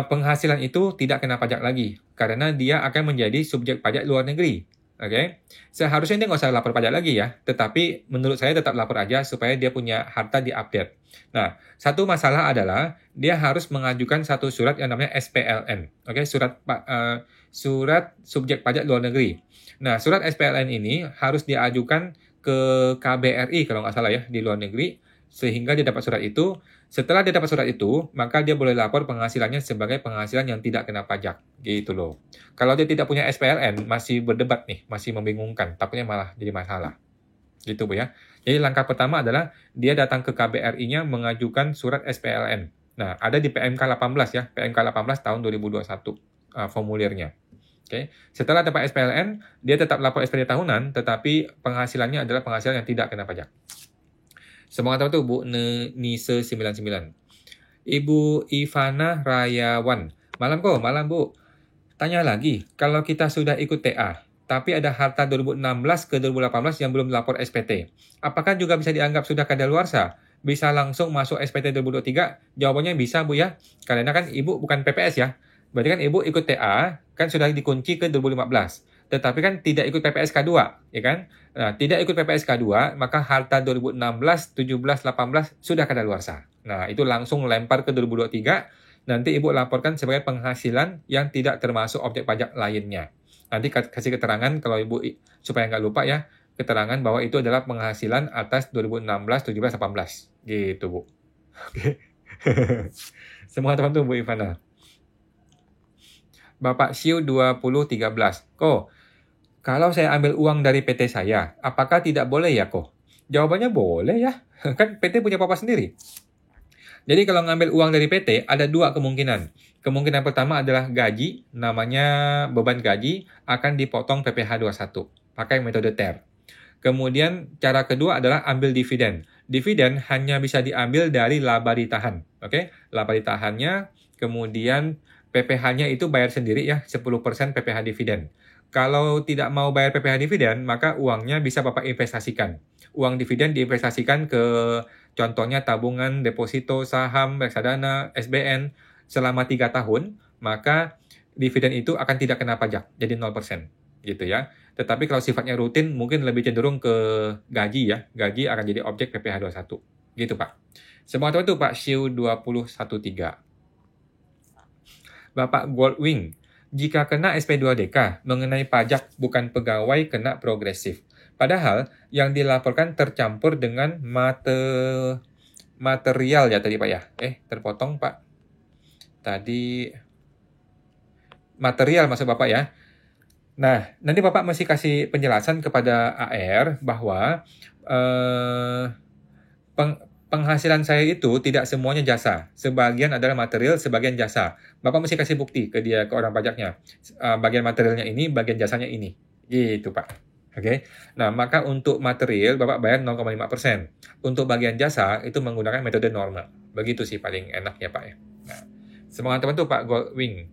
penghasilan itu tidak kena pajak lagi karena dia akan menjadi subjek pajak luar negeri. Oke, seharusnya dia nggak usah lapor pajak lagi ya, tetapi menurut saya tetap lapor aja supaya dia punya harta diupdate. Nah, satu masalah adalah dia harus mengajukan satu surat yang namanya SPLN. Oke, surat subjek pajak luar negeri. Nah, surat SPLN ini harus diajukan ke KBRI kalau nggak salah ya di luar negeri, sehingga dia dapat surat itu. Setelah dia dapat surat itu, maka dia boleh lapor penghasilannya sebagai penghasilan yang tidak kena pajak. Gitu loh. Kalau dia tidak punya SPLN, masih berdebat nih, masih membingungkan, takutnya malah jadi masalah. Gitu Bu ya. Jadi langkah pertama adalah dia datang ke KBRI-nya mengajukan surat SPLN. Nah, ada di PMK 18 ya, PMK 18 tahun 2021 formulirnya. Oke. Setelah dapat SPLN, dia tetap lapor SPT tahunan, tetapi penghasilannya adalah penghasilan yang tidak kena pajak. Semangat tuh Bu Nise 99. Ibu Ivana Rayawan. Malam Bu. Tanya lagi, kalau kita sudah ikut TA, tapi ada harta 2016 ke 2018 yang belum lapor SPT, apakah juga bisa dianggap sudah kadaluarsa? Bisa langsung masuk SPT 2023? Jawabannya bisa Bu ya, karena kan Ibu bukan PPS ya. Berarti kan Ibu ikut TA, kan sudah dikunci ke 2015. Tetapi kan tidak ikut PPSK 2, ya kan? Nah, tidak ikut PPSK 2, maka harta 2016, 17, 18 sudah kadaluarsa. Nah, itu langsung lempar ke 2023, nanti Ibu laporkan sebagai penghasilan yang tidak termasuk objek pajak lainnya. Nanti kasih keterangan kalau Ibu, supaya nggak lupa ya, keterangan bahwa itu adalah penghasilan atas 2016, 17, 18. Gitu, Bu. Oke. Semua teman-teman Bu Ivana. Bapak Siu 2013. Kalau saya ambil uang dari PT saya, apakah tidak boleh ya Jawabannya boleh ya. Kan PT punya papa sendiri. Jadi kalau ngambil uang dari PT, ada dua kemungkinan. Kemungkinan pertama adalah gaji, namanya beban gaji, akan dipotong PPh 21. Pakai metode TER. Kemudian cara kedua adalah ambil dividen. Dividen hanya bisa diambil dari laba ditahan. Oke? Laba ditahannya, kemudian PPh-nya itu bayar sendiri ya, 10% PPh dividen. Kalau tidak mau bayar PPh dividen, maka uangnya bisa Bapak investasikan. Uang dividen diinvestasikan ke contohnya tabungan, deposito, saham, reksadana, SBN selama 3 tahun, maka dividen itu akan tidak kena pajak, jadi 0%, gitu ya. Tetapi kalau sifatnya rutin, mungkin lebih cenderung ke gaji ya. Gaji akan jadi objek PPh 21. Gitu, Pak. Semoga itu Pak Siu 2013. Bapak Goldwing, jika kena SP2DK mengenai pajak bukan pegawai kena progresif. Padahal yang dilaporkan tercampur dengan material ya tadi Pak ya. Terpotong Pak. Tadi material maksud Bapak ya. Nah, nanti Bapak mesti kasih penjelasan kepada AR bahwa penghasilan saya itu tidak semuanya jasa. Sebagian adalah material, sebagian jasa. Bapak mesti kasih bukti ke dia, ke orang pajaknya. Bagian materialnya ini, bagian jasanya ini. Gitu, Pak. Oke. Nah, maka untuk material Bapak bayar 0,5%. Untuk bagian jasa itu menggunakan metode normal. Begitu sih paling enak ya, Pak ya. Nah, semangat teman tuh Pak Goldwing.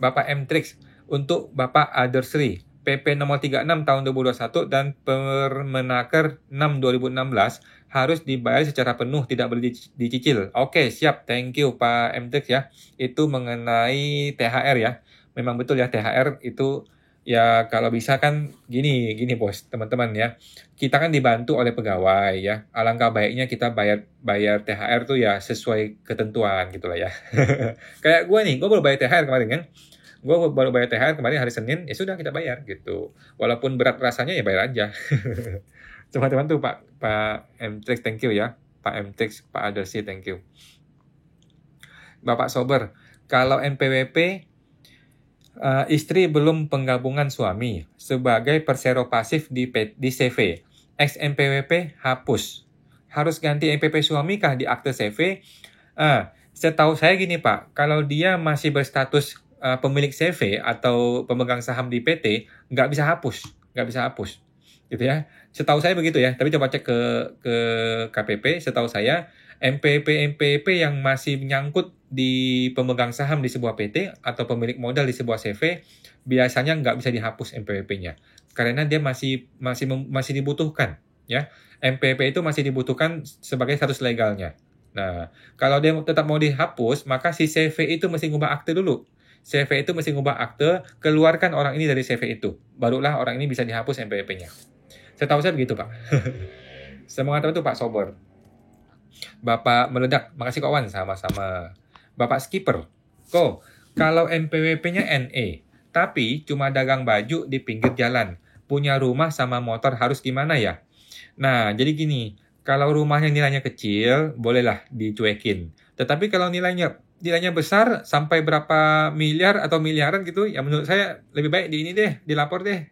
Bapak M-Trix, untuk Bapak Adersri, PP nomor 36 tahun 2021 dan Permenaker 6 2016 harus dibayar secara penuh, tidak boleh dicicil. Oke, siap. Thank you Pak M-Trix ya. Itu mengenai THR ya. Memang betul ya, THR itu ya kalau bisa kan gini Bos, teman-teman ya. Kita kan dibantu oleh pegawai ya. Alangkah baiknya kita bayar THR tuh ya sesuai ketentuan gitu lah ya. Kayak gue nih, gue baru bayar THR kemarin kan. Gue baru bayar THR kemarin hari Senin, ya sudah kita bayar gitu. Walaupun berat rasanya ya bayar aja. Teman-teman tuh Pak M-Trix, thank you ya. Pak M-Trix, Pak Adersi, thank you. Bapak Sober, kalau NPWP istri belum penggabungan suami sebagai persero pasif di CV, ex NPWP hapus. Harus ganti NPWP suami kah di akte CV? Setahu saya gini Pak, kalau dia masih berstatus pemilik CV atau pemegang saham di PT, nggak bisa hapus, gitu ya. Setahu saya begitu ya. Tapi coba cek ke KPP. Setahu saya MPP yang masih menyangkut di pemegang saham di sebuah PT atau pemilik modal di sebuah CV biasanya nggak bisa dihapus MPP-nya karena dia masih dibutuhkan ya. MPP itu masih dibutuhkan sebagai status legalnya. Nah, kalau dia tetap mau dihapus, maka si CV itu mesti ngubah akte dulu. CV itu mesti ngubah akte, keluarkan orang ini dari CV itu. Barulah orang ini bisa dihapus MPP-nya. Setahu saya begitu, Pak. Semangat itu Pak Sober. Bapak Meledak, makasih kawan, sama-sama. Bapak Skipper, kalau NPWP-nya NE, tapi cuma dagang baju di pinggir jalan, punya rumah sama motor harus gimana ya? Nah, jadi gini, kalau rumahnya nilainya kecil, bolehlah dicuekin. Tetapi kalau nilainya besar sampai berapa miliar atau miliaran gitu, ya menurut saya lebih baik dilapor deh.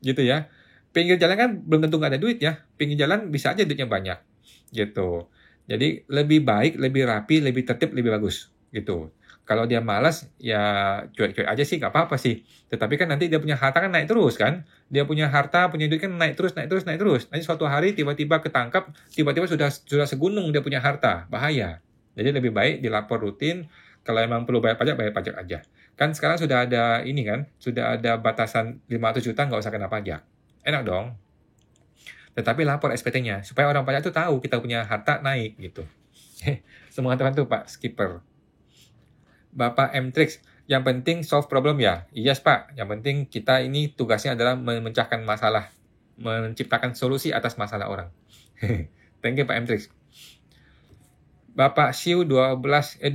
Gitu ya. Pinggir jalan kan belum tentu nggak ada duit ya. Pinggir jalan bisa aja duitnya banyak. Gitu. Jadi lebih baik, lebih rapi, lebih tertib, lebih bagus. Gitu. Kalau dia malas, ya cuek-cuek aja sih, nggak apa-apa sih. Tetapi kan nanti dia punya harta kan naik terus kan. Dia punya harta, punya duit kan naik terus. Nanti suatu hari tiba-tiba ketangkap, tiba-tiba sudah segunung dia punya harta. Bahaya. Jadi lebih baik dilapor rutin. Kalau emang perlu bayar pajak aja. Kan sekarang sudah ada ini kan, sudah ada batasan 500 juta nggak usah kena pajak. Enak dong. Tetapi lapor SPT-nya supaya orang pajak itu tahu kita punya harta naik gitu. Semua teman tuh Pak Skipper. Bapak M-Trix, yang penting solve problem ya. Yes Pak, yang penting kita ini tugasnya adalah memecahkan masalah, menciptakan solusi atas masalah orang. Thank you Pak M-Trix. Bapak Siu 2013.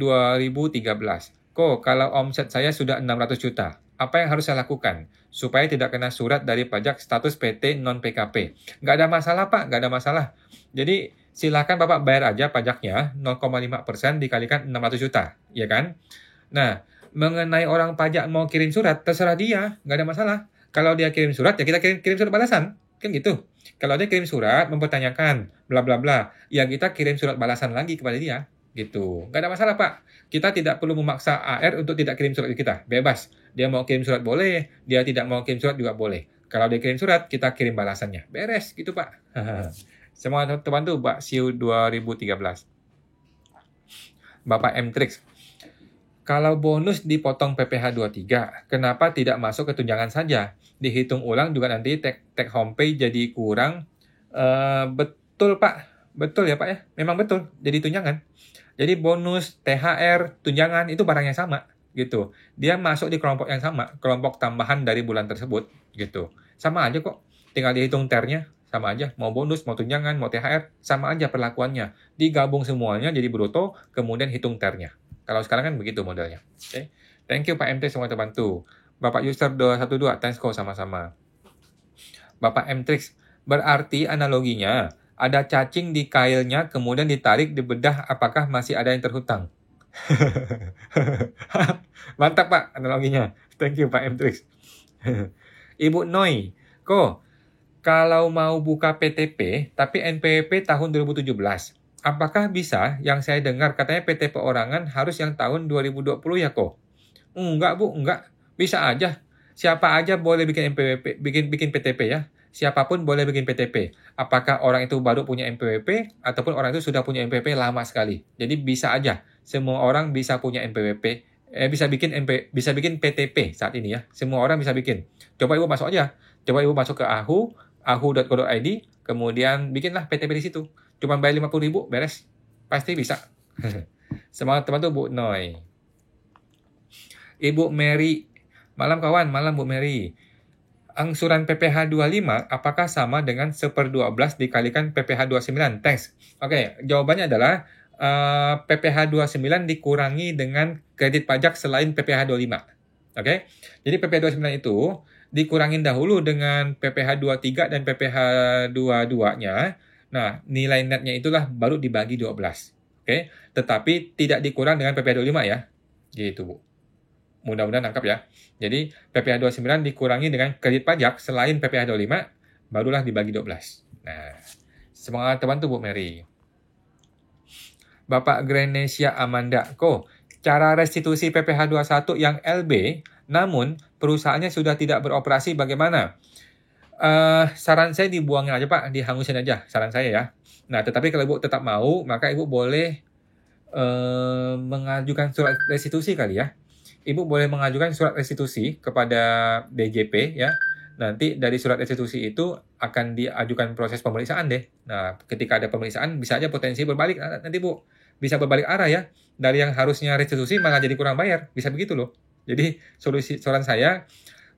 Kalau omset saya sudah 600 juta, apa yang harus saya lakukan supaya tidak kena surat dari pajak status PT non-PKP? Nggak ada masalah Pak, nggak ada masalah. Jadi silakan Bapak bayar aja pajaknya 0,5% dikalikan 600 juta, ya kan? Nah, mengenai orang pajak mau kirim surat, terserah dia, nggak ada masalah. Kalau dia kirim surat, ya kita kirim surat balasan, kan gitu. Kalau dia kirim surat mempertanyakan bla bla bla, ya kita kirim surat balasan lagi kepada dia. Gitu. Nggak ada masalah, Pak. Kita tidak perlu memaksa AR untuk tidak kirim surat ke kita. Bebas. Dia mau kirim surat boleh, dia tidak mau kirim surat juga boleh. Kalau dia kirim surat, kita kirim balasannya. Beres, gitu, Pak. Semua teman tuh, Pak Siu 2013. Bapak M-Trix. Kalau bonus dipotong PPh 23, kenapa tidak masuk ke tunjangan saja? Dihitung ulang juga nanti take home pay jadi kurang. Betul Pak, betul ya Pak ya, memang betul jadi tunjangan. Jadi bonus, THR, tunjangan itu barang yang sama gitu. Dia masuk di kelompok yang sama, kelompok tambahan dari bulan tersebut gitu. Sama aja kok, tinggal dihitung TER-nya, sama aja. Mau bonus, mau tunjangan, mau THR, sama aja perlakuannya. Digabung semuanya jadi bruto, kemudian hitung TER-nya. Kalau sekarang kan begitu modelnya. Oke. Thank you Pak MT, semua terbantu. Bapak user 212, thanks kok sama-sama. Bapak M-Trix, berarti analoginya ada cacing di kailnya kemudian ditarik dibedah apakah masih ada yang terhutang. Mantap Pak analoginya. Thank you Pak M-Trix. Ibu Noi, kok kalau mau buka PTP tapi NPWP tahun 2017, apakah bisa? Yang saya dengar katanya PT Perorangan harus yang tahun 2020 ya kok? Enggak Bu, enggak. Bisa aja. Siapa aja boleh bikin NPWP, bikin PTP ya. Siapapun boleh bikin PTP. Apakah orang itu baru punya NPWP ataupun orang itu sudah punya NPWP lama sekali. Jadi bisa aja. Semua orang bisa punya NPWP, bisa bikin PTP saat ini ya. Semua orang bisa bikin. Coba Ibu masuk aja. Coba Ibu masuk ke ahu.co.id, kemudian bikinlah PTP di situ. Cuma bayar 50.000 beres. Pasti bisa. Semangat teman-teman Bu Noi. Ibu Mary, malam kawan, malam Bu Mary. Angsuran PPh 25 apakah sama dengan 1/12 dikalikan PPh 29? Thanks. Oke, jawabannya adalah PPh 29 dikurangi dengan kredit pajak selain PPh 25. Oke. Jadi PPh 29 itu dikurangin dahulu dengan PPh 23 dan PPh 22-nya. Nah, nilai netnya itulah baru dibagi 12. Oke. Tetapi tidak dikurang dengan PPh 25 ya. Gitu, Bu. Mudah-mudahan nangkap ya. Jadi PPh 29 dikurangi dengan kredit pajak selain PPh 25, barulah dibagi 12. Nah, semangat teman tuh Bu Mary. Bapak Grenesia Amanda, kok cara restitusi PPh 21 yang LB, namun perusahaannya sudah tidak beroperasi bagaimana? Saran saya dibuangin aja Pak, dihangusin aja, saran saya ya. Nah, tetapi kalau Ibu tetap mau, maka Ibu boleh mengajukan surat restitusi kali ya. Ibu boleh mengajukan surat restitusi kepada DJP ya. Nanti dari surat restitusi itu akan diajukan proses pemeriksaan deh. Nah, ketika ada pemeriksaan bisa aja potensi berbalik nanti Bu. Bisa berbalik arah ya. Dari yang harusnya restitusi malah jadi kurang bayar. Bisa begitu loh. Jadi saran saya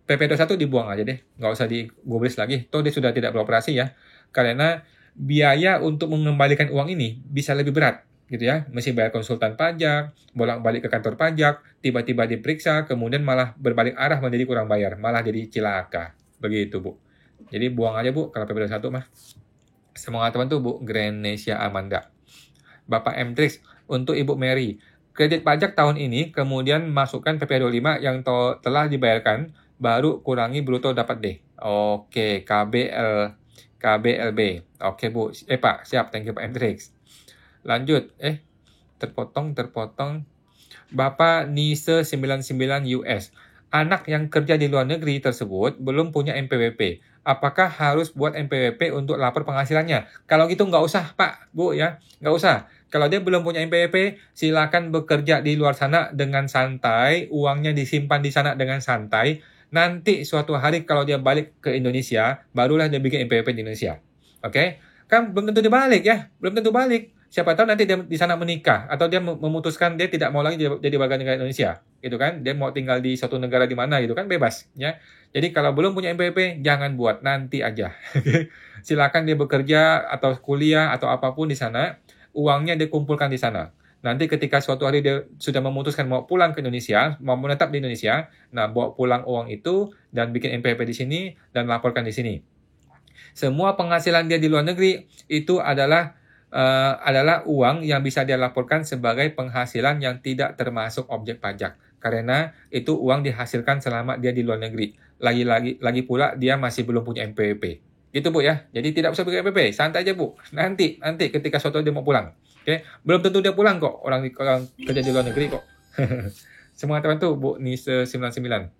PP 21 dibuang aja deh. Nggak usah digubris lagi. Toh dia sudah tidak beroperasi ya. Karena biaya untuk mengembalikan uang ini bisa lebih berat. Gitu ya, mesti bayar konsultan pajak, bolak-balik ke kantor pajak, tiba-tiba diperiksa, kemudian malah berbalik arah menjadi kurang bayar, malah jadi cilaka. Begitu, Bu. Jadi buang aja, Bu, kalau PPh 21 mah. Semangat teman tuh, Bu Grenesia Amanda. Bapak M-Trix, untuk Ibu Mary, kredit pajak tahun ini, kemudian masukkan PPh 25 yang telah dibayarkan, baru kurangi bruto dapat deh. Oke, KBLB. Oke, Bu. Pak, siap. Thank you, Pak M-Trix. Lanjut, terpotong. Bapak Nise 99 US. Anak yang kerja di luar negeri tersebut belum punya NPWP. Apakah harus buat NPWP untuk lapor penghasilannya? Kalau gitu nggak usah, Pak, Bu ya. Nggak usah. Kalau dia belum punya NPWP, silakan bekerja di luar sana dengan santai. Uangnya disimpan di sana dengan santai. Nanti suatu hari kalau dia balik ke Indonesia, barulah dia bikin NPWP di Indonesia. Oke? Kan belum tentu dia balik ya. Belum tentu balik. Siapa tahu nanti dia di sana menikah atau dia memutuskan dia tidak mau lagi jadi warga negara Indonesia, gitu kan? Dia mau tinggal di suatu negara di mana gitu kan, bebas ya. Jadi kalau belum punya NPWP jangan buat, nanti aja. Silakan dia bekerja atau kuliah atau apapun di sana, uangnya dia kumpulkan di sana. Nanti ketika suatu hari dia sudah memutuskan mau pulang ke Indonesia, mau menetap di Indonesia, nah bawa pulang uang itu dan bikin NPWP di sini dan laporkan di sini. Semua penghasilan dia di luar negeri itu adalah uang yang bisa dia laporkan sebagai penghasilan yang tidak termasuk objek pajak. Karena itu uang dihasilkan selama dia di luar negeri. Lagi pula dia masih belum punya NPWP. Gitu Bu ya. Jadi tidak usah bikin NPWP, santai aja Bu. Nanti ketika suatu dia mau pulang. Oke, belum tentu dia pulang kok. Orang kerja di luar negeri kok. Semangat teman tuh Bu Nise 99.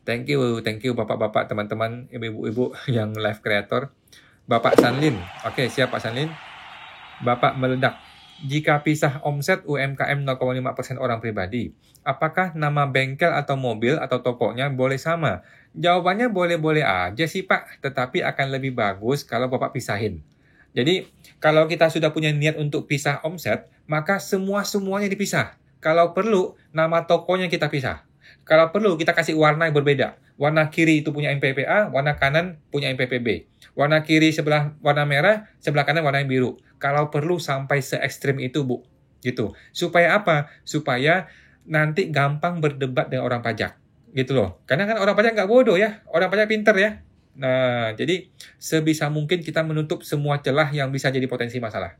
Thank you bapak-bapak, teman-teman, ibu-ibu yang live creator. Bapak Sanlin. Oke, siap Pak Sanlin. Bapak Meledak. Jika pisah omset UMKM 0,5% orang pribadi, apakah nama bengkel atau mobil atau tokonya boleh sama? Jawabannya boleh-boleh aja sih Pak, tetapi akan lebih bagus kalau Bapak pisahin. Jadi, kalau kita sudah punya niat untuk pisah omset, maka semuanya dipisah. Kalau perlu, nama tokonya kita pisah. Kalau perlu, kita kasih warna yang berbeda. Warna kiri itu punya MPPA, warna kanan punya MPPB. Warna kiri sebelah warna merah, sebelah kanan warna yang biru. Kalau perlu sampai se-ekstrim itu, Bu. Gitu. Supaya apa? Supaya nanti gampang berdebat dengan orang pajak. Gitu loh. Karena kan orang pajak nggak bodoh ya. Orang pajak pinter ya. Nah, jadi sebisa mungkin kita menutup semua celah yang bisa jadi potensi masalah.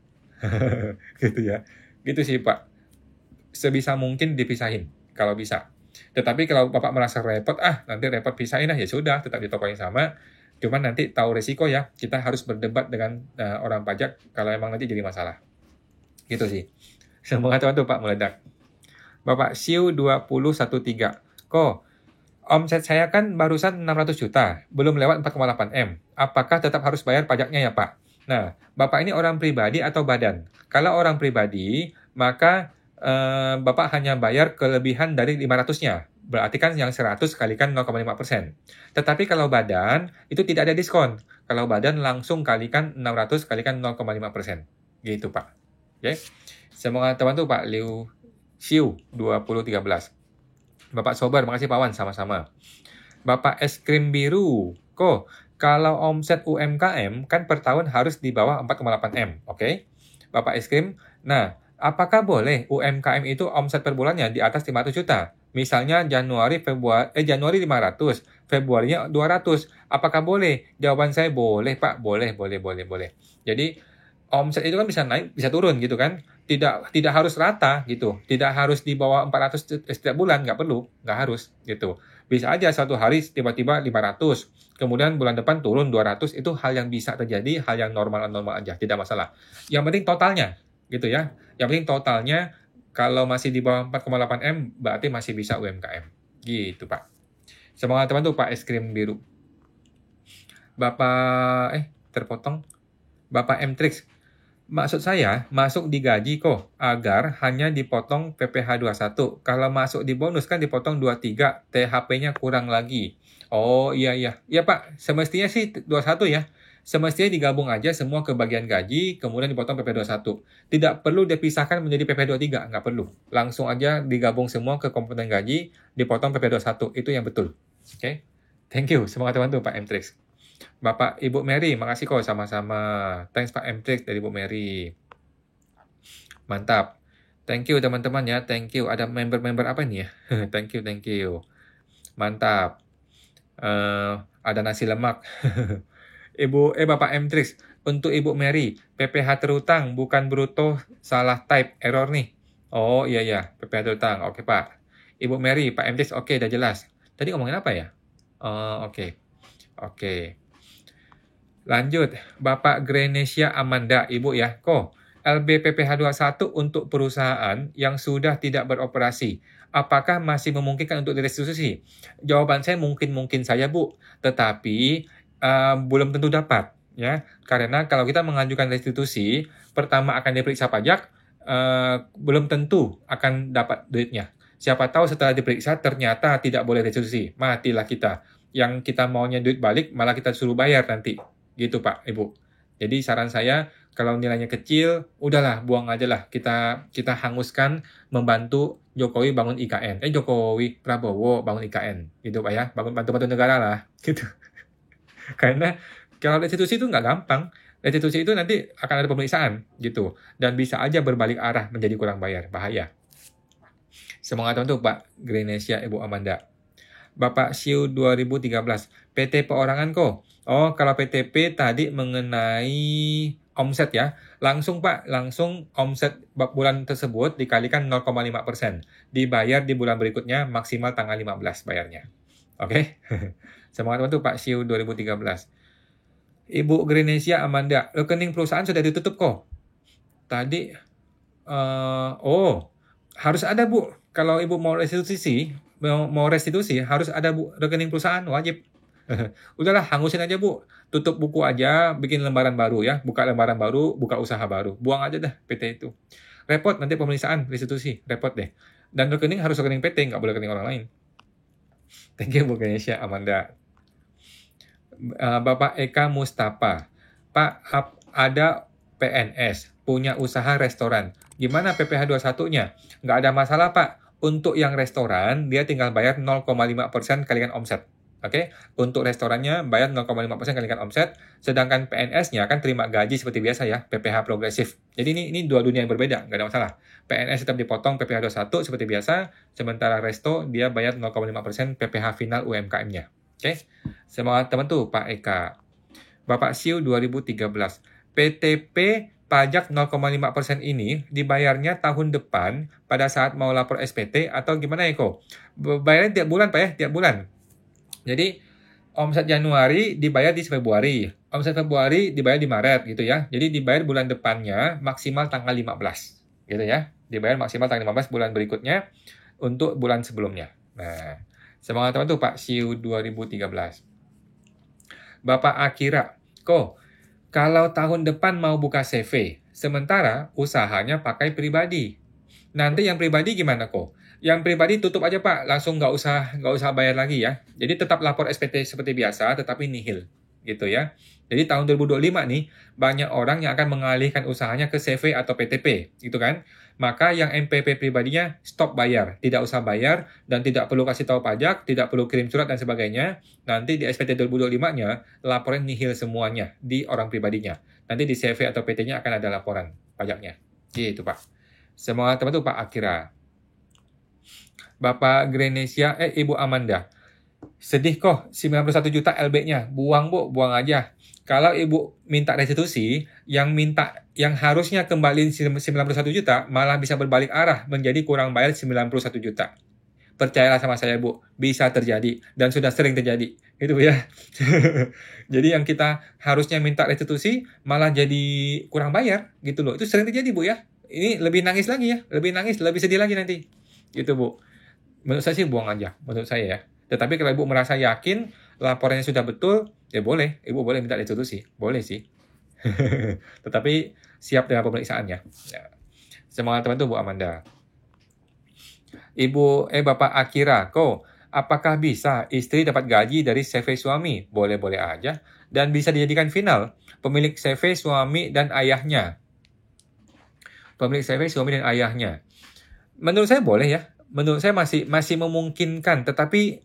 Gitu ya. Gitu sih, Pak. Sebisa mungkin dipisahin kalau bisa. Tetapi kalau Bapak merasa repot, nanti repot pisahin ya sudah, tetap di toko yang sama. Cuman nanti tahu resiko ya, kita harus berdebat dengan orang pajak kalau emang nanti jadi masalah. Gitu sih. Semoga teman tuh Pak meledak. Bapak Siu 2013. Kok, omset saya kan barusan 600 juta, belum lewat 4,8 M. Apakah tetap harus bayar pajaknya ya Pak? Nah, Bapak ini orang pribadi atau badan? Kalau orang pribadi, maka Bapak hanya bayar kelebihan dari 500-nya. Berarti kan yang 100 kalikan 0,5%. Tetapi kalau badan, itu tidak ada diskon. Kalau badan langsung kalikan 600 kalikan 0,5%. Gitu Pak. Oke. Semoga teman tuh Pak Liu Xiu 2013. Bapak Sobar, makasih Pak Wan, sama-sama. Bapak Es Krim Biru, kok kalau omset UMKM kan per tahun harus di bawah 4,8 M, oke? Bapak Es Krim, nah apakah boleh UMKM itu omset per bulannya di atas 500 juta? Misalnya Januari 500, Februarinya 200. Apakah boleh? Jawaban saya boleh, Pak. Boleh. Jadi omset itu kan bisa naik, bisa turun gitu kan. Tidak harus rata gitu. Tidak harus di bawah 400 setiap bulan, nggak perlu, nggak harus gitu. Bisa aja suatu hari tiba-tiba 500, kemudian bulan depan turun 200, itu hal yang bisa terjadi, hal yang normal aja, tidak masalah. Yang penting totalnya gitu ya. Yang penting totalnya kalau masih di bawah 4,8 M berarti masih bisa UMKM. Gitu, Pak. Semoga teman tuh Pak Es Krim Biru. Bapak terpotong. Bapak M-Trix. Maksud saya, masuk di gaji kok, agar hanya dipotong PPh 21. Kalau masuk di bonus kan dipotong 23, THP-nya kurang lagi. Oh, iya. Ya, Pak, semestinya sih 21 ya. Semestinya digabung aja semua ke bagian gaji, kemudian dipotong PP 21. Tidak perlu dipisahkan menjadi PP 23, nggak perlu. Langsung aja digabung semua ke komponen gaji, dipotong PP 21. Itu yang betul. Oke? Thank you. Semoga teman-teman Pak M-Trix. Bapak Ibu Mary, makasih kok sama-sama. Thanks Pak M-Trix dari Ibu Mary. Mantap. Thank you teman-teman ya, thank you. Ada member-member apa nih ya? Thank you. Mantap. Ada nasi lemak. Bapak M-Trix, untuk Ibu Mary, PPh terutang bukan bruto, salah type, error nih. Oh iya, PPh terutang. Oke Pak. Ibu Mary, Pak M-Trix, oke, udah jelas. Tadi ngomongin apa ya? Oke. Lanjut, Bapak Grenesia Amanda, Ibu ya. Kok LBPPh 21 untuk perusahaan yang sudah tidak beroperasi, apakah masih memungkinkan untuk direstitusi? Jawaban saya mungkin saja, Bu. Tetapi belum tentu dapat. Ya, karena kalau kita mengajukan restitusi, pertama akan diperiksa pajak, belum tentu akan dapat duitnya. Siapa tahu setelah diperiksa ternyata tidak boleh restitusi, matilah kita. Yang kita maunya duit balik, malah kita suruh bayar nanti. Gitu Pak, Ibu. Jadi saran saya, kalau nilainya kecil, udahlah, buang aja lah. Kita hanguskan membantu Jokowi bangun IKN. Jokowi Prabowo bangun IKN. Gitu Pak ya, bantu negara lah. Gitu. Karena kalau restitusi itu nggak gampang. Restitusi itu nanti akan ada pemeriksaan gitu. Dan bisa aja berbalik arah menjadi kurang bayar. Bahaya. Semangat teman-teman Pak Grenesia Ibu Amanda. Bapak Siu 2013. PT perorangan kok. Oh, kalau PTP tadi mengenai omset ya. Langsung Pak, langsung omset bulan tersebut dikalikan 0,5%. Dibayar di bulan berikutnya maksimal tanggal 15 bayarnya. Oke? Semangat teman-teman Pak Siu 2013. Ibu Grenesia Amanda, rekening perusahaan sudah ditutup kok. Tadi, harus ada Bu. Kalau Ibu mau restitusi harus ada Bu rekening perusahaan, wajib. Udahlah, hangusin aja Bu. Tutup buku aja, bikin lembaran baru ya. Buka lembaran baru, buka usaha baru. Buang aja dah PT itu. Repot nanti pemeriksaan restitusi, repot deh. Dan rekening harus rekening PT, nggak boleh rekening orang lain. Thank you Bu Ganesha, Amanda. Bapak Eka Mustafa. Pak, ada PNS, punya usaha restoran. Gimana PPh 21-nya? Nggak ada masalah Pak. Untuk yang restoran, dia tinggal bayar 0,5% kalikan omset. Oke, untuk restorannya bayar 0,5% kalikan omset, sedangkan PNS-nya kan terima gaji seperti biasa ya, PPh progresif. Jadi ini dua dunia yang berbeda, nggak ada masalah. PNS tetap dipotong PPh 21 seperti biasa, sementara resto dia bayar 0,5% PPh final UMKM-nya. Oke, semangat teman tuh Pak Eka. Bapak Siu 2013. PTP pajak 0,5% ini dibayarnya tahun depan pada saat mau lapor SPT atau gimana Eko? Bayarnya tiap bulan Pak ya, tiap bulan. Jadi omset Januari dibayar di Februari, omset Februari dibayar di Maret gitu ya. Jadi dibayar bulan depannya maksimal tanggal 15 gitu ya. Dibayar maksimal tanggal 15 bulan berikutnya untuk bulan sebelumnya. Nah, semangat teman tuh Pak Siu 2013. Bapak Akira, kalau tahun depan mau buka CV, sementara usahanya pakai pribadi. Nanti yang pribadi gimana Yang pribadi tutup aja Pak, langsung nggak usah bayar lagi ya. Jadi tetap lapor SPT seperti biasa, tetapi nihil gitu ya. Jadi tahun 2025 nih banyak orang yang akan mengalihkan usahanya ke CV atau PTP, gitu kan? Maka yang MPP pribadinya stop bayar, tidak usah bayar dan tidak perlu kasih tahu pajak, tidak perlu kirim surat dan sebagainya. Nanti di SPT 2025-nya laporan nihil semuanya di orang pribadinya. Nanti di CV atau PT-nya akan ada laporan pajaknya. Gitu Pak. Semua teman tuh Pak Akira. Bapak Grenesia, Ibu Amanda. Sedih 91 juta LB-nya. Buang Bu, buang aja. Kalau Ibu minta restitusi, yang harusnya kembali 91 juta, malah bisa berbalik arah menjadi kurang bayar 91 juta. Percayalah sama saya Bu, bisa terjadi dan sudah sering terjadi. Gitu ya. Jadi yang kita harusnya minta restitusi, malah jadi kurang bayar gitu loh. Itu sering terjadi Bu ya. Ini lebih nangis lagi ya, lebih sedih lagi nanti. Gitu Bu. Menurut saya sih buang aja, menurut saya ya. Tetapi kalau Ibu merasa yakin laporannya sudah betul, ya boleh. Ibu boleh minta restitusi. Boleh sih. Tetapi siap dengan pemeriksaannya. Ya. Semangat teman tuh Bu Amanda. Bapak Akira, apakah bisa istri dapat gaji dari CV suami? Boleh-boleh aja. Dan bisa dijadikan final. Pemilik CV suami dan ayahnya. Pemilik CV suami dan ayahnya. Menurut saya boleh ya. Menurut saya masih memungkinkan, tetapi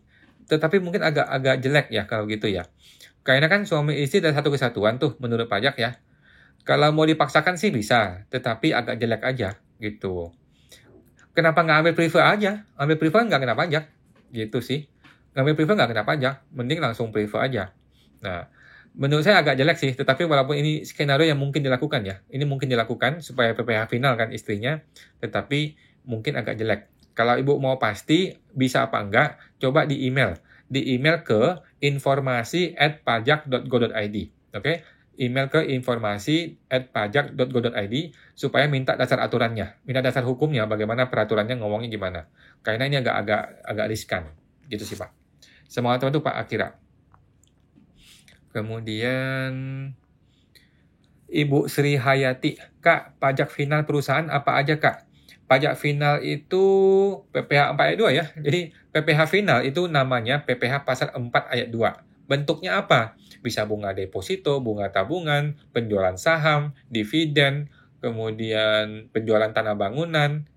mungkin agak jelek ya kalau gitu ya. Karena kan suami istri adalah satu kesatuan tuh menurut pajak ya. Kalau mau dipaksakan sih bisa, tetapi agak jelek aja gitu. Kenapa nggak ambil prefer aja? Ambil prefer nggak kena pajak gitu sih. Ngambil prefer nggak kena pajak, mending langsung prefer aja. Nah, menurut saya agak jelek sih, tetapi walaupun ini skenario yang mungkin dilakukan ya. Ini mungkin dilakukan supaya PPh final kan istrinya, tetapi mungkin agak jelek. Kalau Ibu mau pasti bisa apa enggak, coba di email. Di email ke informasi@pajak.go.id. Oke? Email ke informasi@pajak.go.id supaya minta dasar aturannya, minta dasar hukumnya, bagaimana peraturannya ngomongnya gimana. Karena ini agak riskan. Gitu sih, Pak. Semangat teman tuh Pak Akira. Kemudian Ibu Sri Hayati, Kak, pajak final perusahaan apa aja, Kak? Pajak final itu PPh 4 ayat 2 ya. Jadi PPh final itu namanya PPh pasal 4 ayat 2. Bentuknya apa? Bisa bunga deposito, bunga tabungan, penjualan saham, dividen, kemudian penjualan tanah bangunan,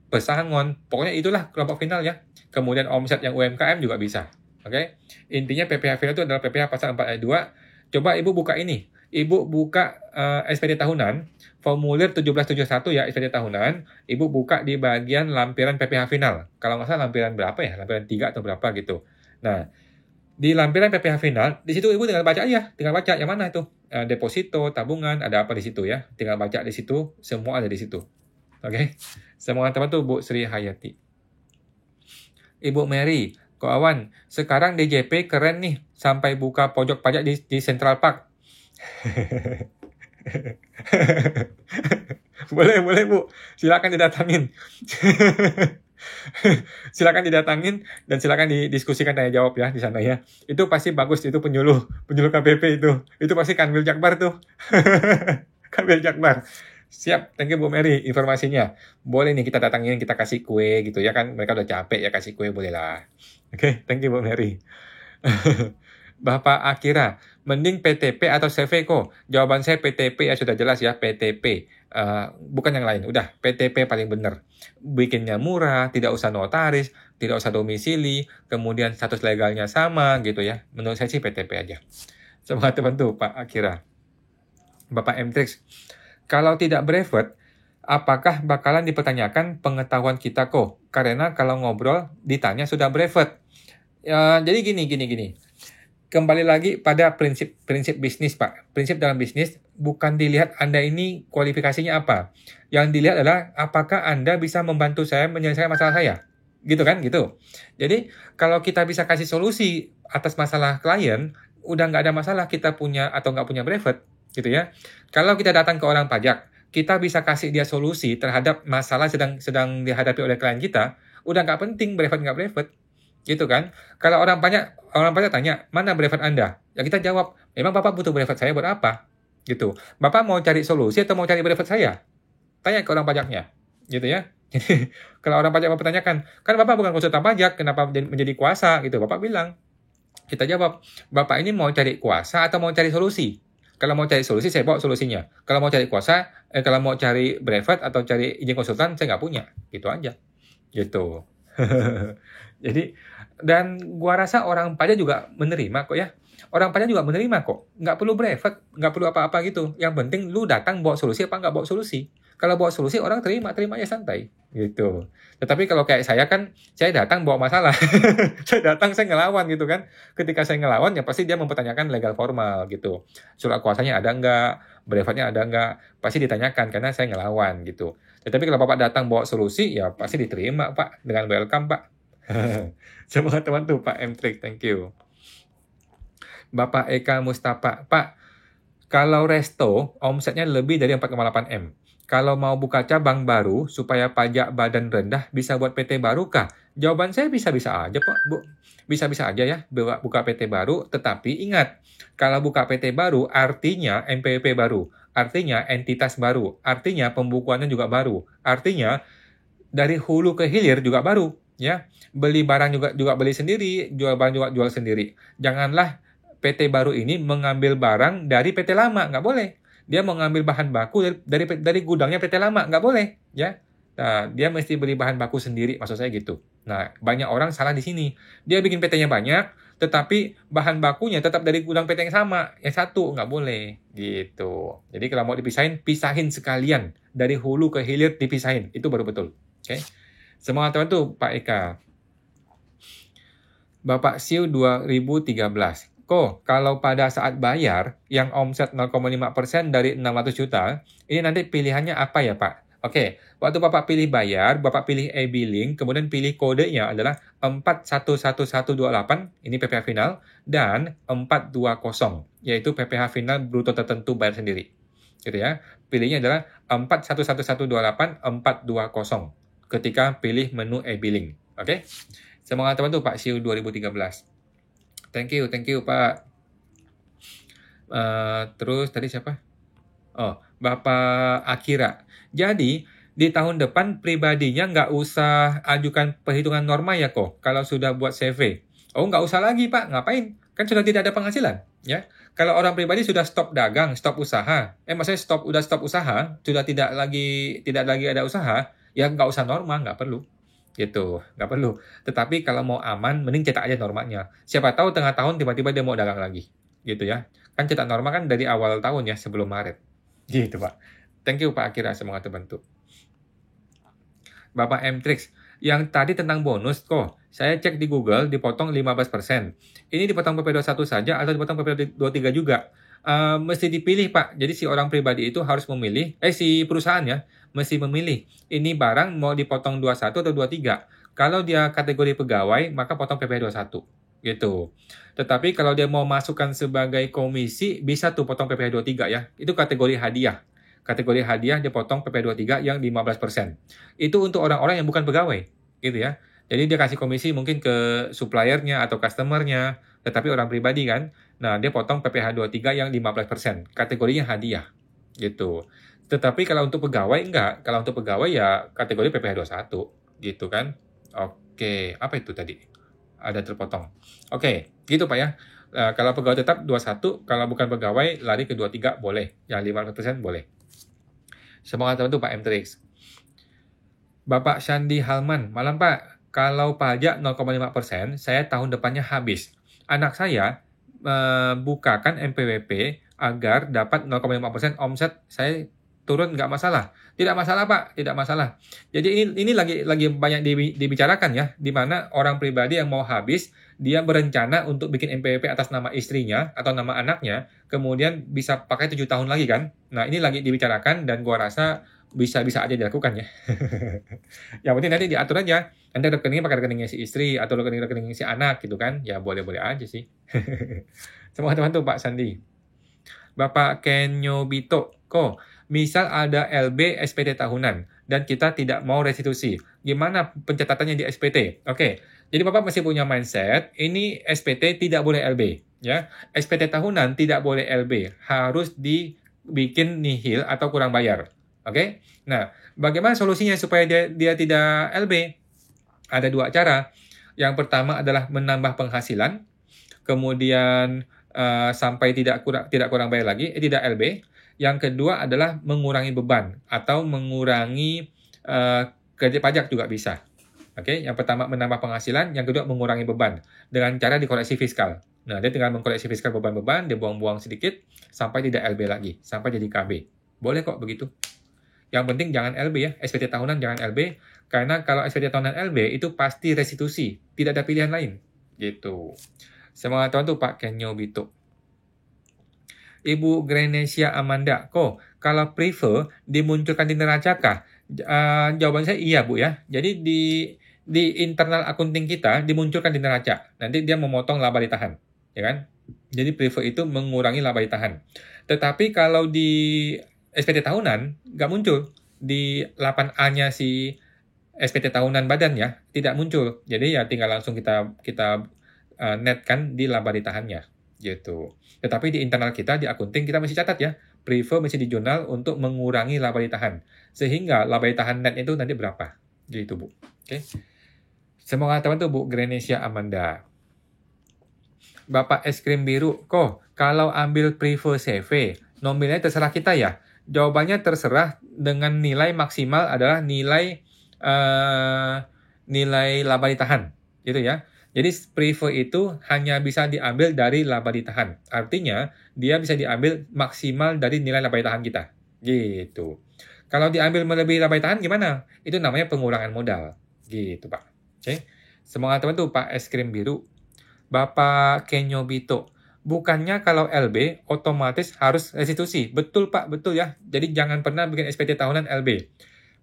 pesangon. Pokoknya itulah kelompok final ya. Kemudian omset yang UMKM juga bisa. Oke? Intinya PPh final itu adalah PPh pasal 4 ayat 2. Coba Ibu buka ini. Ibu buka SPD tahunan, formulir 1771 ya, SPD tahunan. Ibu buka di bagian lampiran PPh final. Kalau nggak salah lampiran berapa ya? Lampiran 3 atau berapa gitu. Nah, di lampiran PPh final, di situ Ibu tinggal baca aja. Tinggal baca yang mana itu. Deposito, tabungan, ada apa di situ ya. Tinggal baca di situ, semua ada di situ. Oke? Semua teman tuh Bu Sri Hayati. Ibu Mary, Awan, sekarang DJP keren nih, sampai buka pojok pajak di Central Park. boleh Bu, silakan didatangin. Silakan didatangin dan silakan didiskusikan tanya jawab ya di sana ya. Itu pasti bagus, itu penyuluh KPP itu. Itu pasti Kanwil Jakbar tuh. Kanwil Jakbar. Siap, thank you Bu Mary informasinya. Boleh nih kita datangin, kita kasih kue gitu ya kan. Mereka udah capek ya kasih kue boleh lah. Oke, thank you Bu Mary. Bapak Akira, mending PTP atau CV kok? Jawaban saya PTP ya sudah jelas ya, PTP. Bukan yang lain, udah PTP paling benar. Bikinnya murah, tidak usah notaris, tidak usah domisili, kemudian status legalnya sama gitu ya. Menurut saya sih PTP aja. Semangat terbantu Pak Akira. Bapak Mtrix, kalau tidak brevet, apakah bakalan dipertanyakan pengetahuan kita kok? Karena kalau ngobrol ditanya sudah brevet. Ya, jadi gini. Kembali lagi pada prinsip bisnis, Pak. Prinsip dalam bisnis bukan dilihat Anda ini kualifikasinya apa. Yang dilihat adalah apakah Anda bisa membantu saya menyelesaikan masalah saya. Gitu kan? Gitu. Jadi, kalau kita bisa kasih solusi atas masalah klien, udah nggak ada masalah kita punya atau nggak punya brevet. Gitu ya. Kalau kita datang ke orang pajak, kita bisa kasih dia solusi terhadap masalah sedang dihadapi oleh klien kita, udah nggak penting brevet nggak brevet. Gitu kan? Kalau orang pajak tanya, mana brevet Anda? Ya kita jawab, memang Bapak butuh brevet saya buat apa? Gitu. Bapak mau cari solusi atau mau cari brevet saya? Tanya ke orang pajaknya. Gitu ya. Jadi, kalau orang pajak mempertanyakan, kan Bapak bukan konsultan pajak, kenapa menjadi kuasa? Gitu. Bapak bilang, kita jawab, Bapak ini mau cari kuasa atau mau cari solusi? Kalau mau cari solusi, saya bawa solusinya. Kalau mau cari kuasa, kalau mau cari brevet atau cari izin konsultan, saya nggak punya. Gitu aja. Gitu. Jadi, dan gua rasa orang pajak juga menerima kok ya. Orang pajak juga menerima kok. Nggak perlu brevet, nggak perlu apa-apa gitu. Yang penting lu datang bawa solusi apa nggak bawa solusi. Kalau bawa solusi orang terima aja santai gitu. Tetapi kalau kayak saya kan, saya datang bawa masalah. Saya ngelawan gitu kan. Ketika saya ngelawan ya pasti dia mempertanyakan legal formal gitu. Surat kuasanya ada nggak, brevetnya ada nggak, pasti ditanyakan karena saya ngelawan gitu. Tetapi kalau Bapak datang bawa solusi ya pasti diterima Pak, dengan welcome Pak. Semoga teman tuh Pak M-Trick, thank you. Bapak Eka Mustafa, Pak, kalau resto omsetnya lebih dari 4,8 M. Kalau mau buka cabang baru supaya pajak badan rendah bisa buat PT baru kah? Jawaban saya bisa-bisa aja Pak, Bu. Bisa-bisa aja ya buka PT baru, tetapi ingat, kalau buka PT baru artinya NPWP baru, artinya entitas baru, artinya pembukuannya juga baru, artinya dari hulu ke hilir juga baru. Ya, beli barang juga beli sendiri, jual barang juga jual sendiri. Janganlah PT baru ini mengambil barang dari PT lama, nggak boleh. Dia mengambil bahan baku dari gudangnya PT lama, nggak boleh, ya. Nah, dia mesti beli bahan baku sendiri, maksud saya gitu. Nah, banyak orang salah di sini. Dia bikin PT-nya banyak, tetapi bahan bakunya tetap dari gudang PT yang sama, yang satu, nggak boleh, gitu. Jadi kalau mau pisahin sekalian, dari hulu ke hilir dipisahin, itu baru betul. Oke? Semangat teman tuh Pak Eka. Bapak Siu 2013. Kok kalau pada saat bayar yang omset 0,5% dari 600 juta, ini nanti pilihannya apa ya Pak? Oke, waktu Bapak pilih bayar, Bapak pilih e-billing, kemudian pilih kodenya adalah 411128, ini PPh final, dan 420, yaitu PPh final bruto tertentu bayar sendiri. Gitu ya. Pilihnya adalah 411128 420 ketika pilih menu e-billing. Oke? Semangat teman tuh Pak Siu 2013. Thank you Pak. Terus tadi siapa? Oh, Bapak Akira. Jadi, di tahun depan pribadinya nggak usah ajukan perhitungan norma ya kok, kalau sudah buat CV. Oh, nggak usah lagi Pak, ngapain? Kan sudah tidak ada penghasilan, ya. Kalau orang pribadi sudah stop dagang, stop usaha, maksudnya udah stop usaha, sudah tidak lagi ada usaha, ya nggak usah norma, nggak perlu. Gitu, nggak perlu. Tetapi kalau mau aman, mending cetak aja normanya. Siapa tahu tengah tahun tiba-tiba dia mau dagang lagi. Gitu ya. Kan cetak norma kan dari awal tahun ya, sebelum Maret. Gitu Pak. Thank you Pak Akira, semoga terbantu. Bapak M-Trix, yang tadi tentang bonus kok, saya cek di Google dipotong 15%. Ini dipotong PP21 saja atau dipotong PP23 juga? Mesti dipilih Pak. Jadi si orang pribadi itu harus memilih, si perusahaan ya, mesti memilih. Ini barang mau dipotong 21 atau 23. Kalau dia kategori pegawai, maka potong PP21. Gitu. Tetapi kalau dia mau masukkan sebagai komisi, bisa tuh potong PP23 ya. Itu kategori hadiah. Kategori hadiah dia potong PP23 yang 15%. Itu untuk orang-orang yang bukan pegawai. gitu ya. Jadi dia kasih komisi mungkin ke suppliernya atau customernya, tetapi orang pribadi kan. Nah, dia potong PPh 23 yang 15%. Kategorinya hadiah, gitu. Tetapi kalau untuk pegawai enggak. Kalau untuk pegawai ya kategori PPh 21, gitu kan. Oke, apa itu tadi? Ada terpotong. Oke, gitu Pak ya. Kalau pegawai tetap 21, kalau bukan pegawai lari ke 23 boleh. Yang 15% boleh. Semoga teman-teman Pak M-Trix. Bapak Sandi Halman, malam Pak. Kalau pajak 0,5%, saya tahun depannya habis. Anak saya bukakan MPWP agar dapat 0,5% omset saya turun nggak masalah. Tidak masalah Pak, tidak masalah. Jadi ini lagi banyak dibicarakan ya, di mana orang pribadi yang mau habis, dia berencana untuk bikin MPWP atas nama istrinya atau nama anaknya, kemudian bisa pakai 7 tahun lagi kan. Nah ini lagi dibicarakan dan gua rasa bisa-bisa aja dilakukan ya. Yang penting nanti diatur aja. Nanti rekeningnya pakai rekeningnya si istri atau rekening si anak gitu kan. Ya boleh-boleh aja sih. Semua teman tuh Pak Sandi. Bapak Kenyobito, kok misal ada LB SPT tahunan dan kita tidak mau restitusi. Gimana pencatatannya di SPT? Oke. Jadi Bapak masih punya mindset, ini SPT tidak boleh LB, ya. SPT tahunan tidak boleh LB, harus dibikin nihil atau kurang bayar. Oke? Nah, bagaimana solusinya supaya dia tidak LB? Ada 2 cara. Yang pertama adalah menambah penghasilan, kemudian sampai tidak kurang bayar lagi, tidak LB. Yang kedua adalah mengurangi beban atau mengurangi kredit pajak juga bisa. Oke, yang pertama menambah penghasilan, yang kedua mengurangi beban dengan cara dikoreksi fiskal. Nah, dia tinggal mengkoreksi fiskal beban-beban, dia buang-buang sedikit sampai tidak LB lagi, sampai jadi KB. Boleh kok begitu. Yang penting jangan LB ya, SPT tahunan jangan LB, karena kalau SPT tahunan LB itu pasti restitusi, tidak ada pilihan lain. Gitu. Semangat tahun tuh Pak Kenyobito. Ibu Grenesia Amanda, kok kalau prefer dimunculkan di neraca kah? Jawaban saya iya Bu ya. Jadi di internal accounting kita dimunculkan di neraca. Nanti dia memotong laba ditahan, ya kan? Jadi prefer itu mengurangi laba ditahan. Tetapi kalau di SPT tahunan nggak muncul di 8A-nya si SPT tahunan badan ya, tidak muncul. Jadi ya tinggal langsung kita netkan di laba ditahannya gitu. Tetapi di internal kita di accounting kita mesti catat ya, prefer mesti di jurnal untuk mengurangi laba ditahan. Sehingga laba ditahan net itu nanti berapa? Gitu Bu. Oke. Semoga teman tuh Bu Grenesia Amanda. Bapak es krim biru, kok kalau ambil prefer CV, nominalnya terserah kita ya? Jawabannya terserah dengan nilai maksimal adalah nilai laba ditahan, gitu ya. Jadi prefer itu hanya bisa diambil dari laba ditahan. Artinya dia bisa diambil maksimal dari nilai laba ditahan kita, gitu. Kalau diambil melebihi laba ditahan gimana? Itu namanya pengurangan modal, gitu Pak. Oke. Semangat teman tuh Pak es krim biru. Bapak Kenyobito, bukannya kalau LB otomatis harus restitusi. Betul Pak, betul ya. Jadi jangan pernah bikin SPT tahunan LB.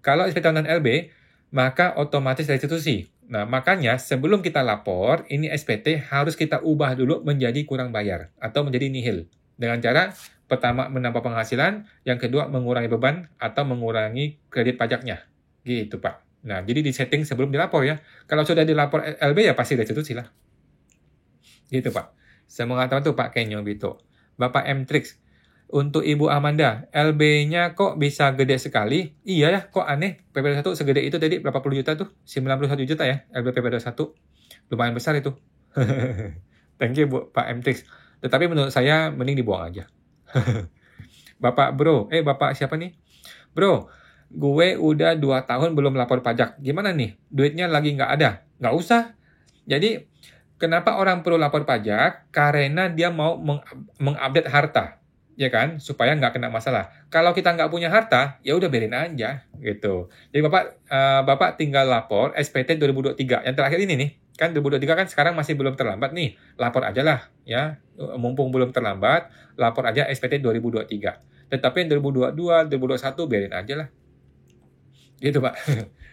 Kalau SPT tahunan LB, maka otomatis restitusi. Nah, makanya sebelum kita lapor, ini SPT harus kita ubah dulu menjadi kurang bayar atau menjadi nihil. Dengan cara pertama menambah penghasilan, yang kedua mengurangi beban atau mengurangi kredit pajaknya. Gitu Pak. Nah, jadi disetting sebelum dilapor ya. Kalau sudah dilapor LB ya pasti restitusi lah. Gitu Pak. Semangat teman tuh Pak Kenyobito. Bapak M-Trix, untuk Ibu Amanda, LB-nya kok bisa gede sekali? Iya ya, kok aneh. PP21 segede itu tadi berapa puluh juta tuh? 91 juta ya, LB PP21. Lumayan besar itu. Thank you Bu, Pak M-Trix. Tetapi menurut saya mending dibuang aja. Bapak Bro, Bapak siapa nih? Bro, gue udah 2 tahun belum lapor pajak. Gimana nih? Duitnya lagi nggak ada? Nggak usah. Jadi, kenapa orang perlu lapor pajak? Karena dia mau mengupdate harta, ya kan? Supaya nggak kena masalah. Kalau kita nggak punya harta, ya udah biarin aja, gitu. Jadi Bapak tinggal lapor SPT 2023. Yang terakhir ini nih, kan 2023 kan sekarang masih belum terlambat nih. Lapor aja lah, ya. Mumpung belum terlambat, lapor aja SPT 2023. Tetapi yang 2022, 2021 biarin aja lah. Gitu Pak.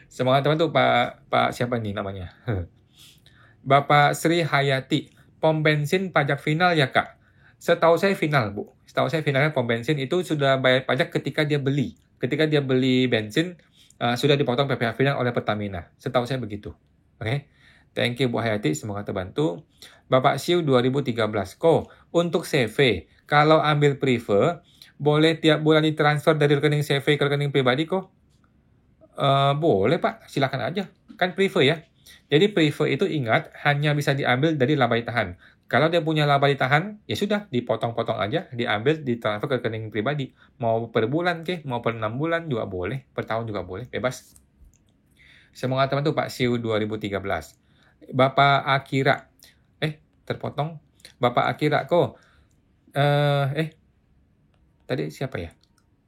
Semangat teman tuh Pak siapa nih namanya? Bapak Sri Hayati, pom bensin pajak final ya Kak? Setahu saya final Bu. Setahu saya finalnya pom bensin itu sudah bayar pajak ketika dia beli. Ketika dia beli bensin, sudah dipotong PPh final oleh Pertamina. Setahu saya begitu. Oke. Thank you Bu Hayati, semoga terbantu. Bapak Siu 2013. Untuk CV, kalau ambil prefer, boleh tiap bulan ditransfer dari rekening CV ke rekening pribadi kok? Boleh Pak, silakan aja. Kan prefer ya. Jadi prefer itu ingat hanya bisa diambil dari laba ditahan. Kalau dia punya laba ditahan, ya sudah dipotong-potong aja, diambil, ditransfer ke rekening pribadi. Mau per bulan keh, mau per 6 bulan juga boleh, per tahun juga boleh, bebas. Semoga teman tuh Pak Siu 2013. Bapak Akira. Terpotong. Bapak Akira kok. Tadi siapa ya?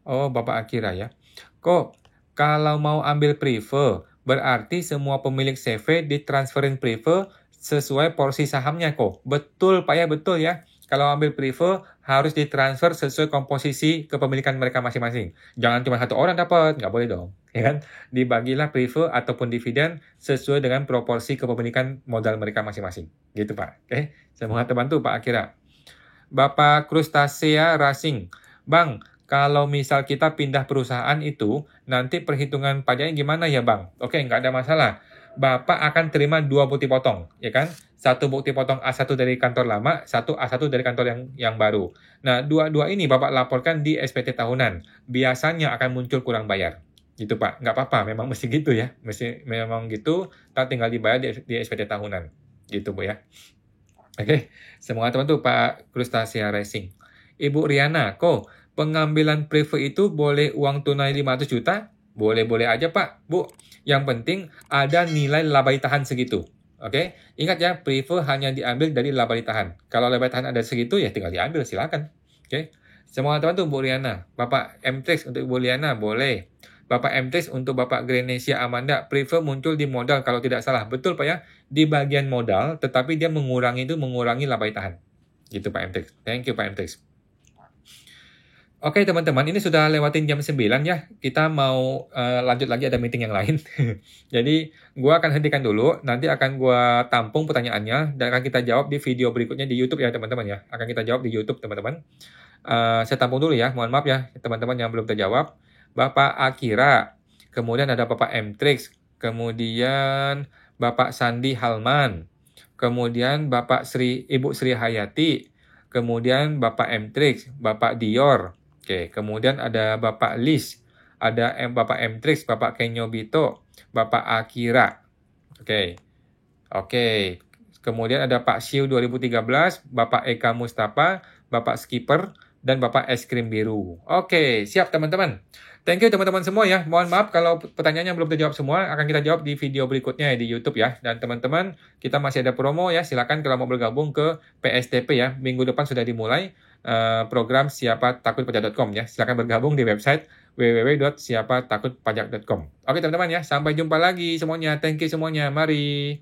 Oh, Bapak Akira ya. Kok kalau mau ambil prefer, berarti semua pemilik CV ditransferin prefer sesuai porsi sahamnya kok. Betul Pak ya, betul ya. Kalau ambil prefer harus ditransfer sesuai komposisi kepemilikan mereka masing-masing. Jangan cuma satu orang dapat, nggak boleh dong. Ya kan? Dibagilah prefer ataupun dividen sesuai dengan proporsi kepemilikan modal mereka masing-masing. Gitu Pak. Oke, semoga terbantu Pak Akira. Bapak Krustasea Racing. Bang, kalau misal kita pindah perusahaan itu, nanti perhitungan pajaknya gimana ya Bang? Oke, nggak ada masalah. Bapak akan terima 2 bukti potong, ya kan? Satu bukti potong A1 dari kantor lama, satu A1 dari kantor yang baru. Nah, dua-dua ini Bapak laporkan di SPT tahunan. Biasanya akan muncul kurang bayar. Gitu Pak, nggak apa-apa, memang mesti gitu ya. Memang gitu, tinggal dibayar di SPT tahunan. Gitu Bu ya. Oke, semoga teman tuh Pak Krustasea Racing. Ibu Riana, kok pengambilan prefer itu boleh uang tunai 500 juta? Boleh-boleh aja Pak, Bu. Yang penting ada nilai laba ditahan segitu. Oke, ingat ya, prefer hanya diambil dari laba ditahan. Kalau laba ditahan ada segitu, ya tinggal diambil, silakan. Oke, semoga teman tuh Bu Riana. Bapak M-Trix untuk Ibu Riana, boleh. Bapak M-Trix untuk Bapak Grenesia Amanda, prefer muncul di modal kalau tidak salah. Betul Pak ya, di bagian modal, tetapi dia mengurangi laba ditahan. Gitu Pak M-Trix. Thank you Pak M-Trix. Oke teman-teman, ini sudah lewatin jam 9 ya. Kita mau lanjut lagi, ada meeting yang lain. Jadi, gua akan hentikan dulu. Nanti akan gua tampung pertanyaannya dan akan kita jawab di video berikutnya di YouTube ya teman-teman ya. Akan kita jawab di YouTube teman-teman. Saya tampung dulu ya, mohon maaf ya teman-teman yang belum terjawab. Bapak Akira, kemudian ada Bapak M-Trix, kemudian Bapak Sandi Halman, kemudian Ibu Sri Hayati, kemudian Bapak M-Trix, Bapak Dior, oke, kemudian ada Bapak Lis, ada Bapak M-Trix, Bapak Kenyo Bito, Bapak Akira, oke, kemudian ada Pak Siu 2013, Bapak Eka Mustafa, Bapak Skipper, dan Bapak Es Krim Biru. Oke, siap teman-teman. Thank you teman-teman semua ya. Mohon maaf kalau pertanyaannya belum terjawab semua. Akan kita jawab di video berikutnya di YouTube ya. Dan teman-teman, kita masih ada promo ya. Silakan kalau mau bergabung ke PSTP ya. Minggu depan sudah dimulai program siapatakutpajak.com ya. Silakan bergabung di website www.siapatakutpajak.com. Oke teman-teman ya. Sampai jumpa lagi semuanya. Thank you semuanya. Mari.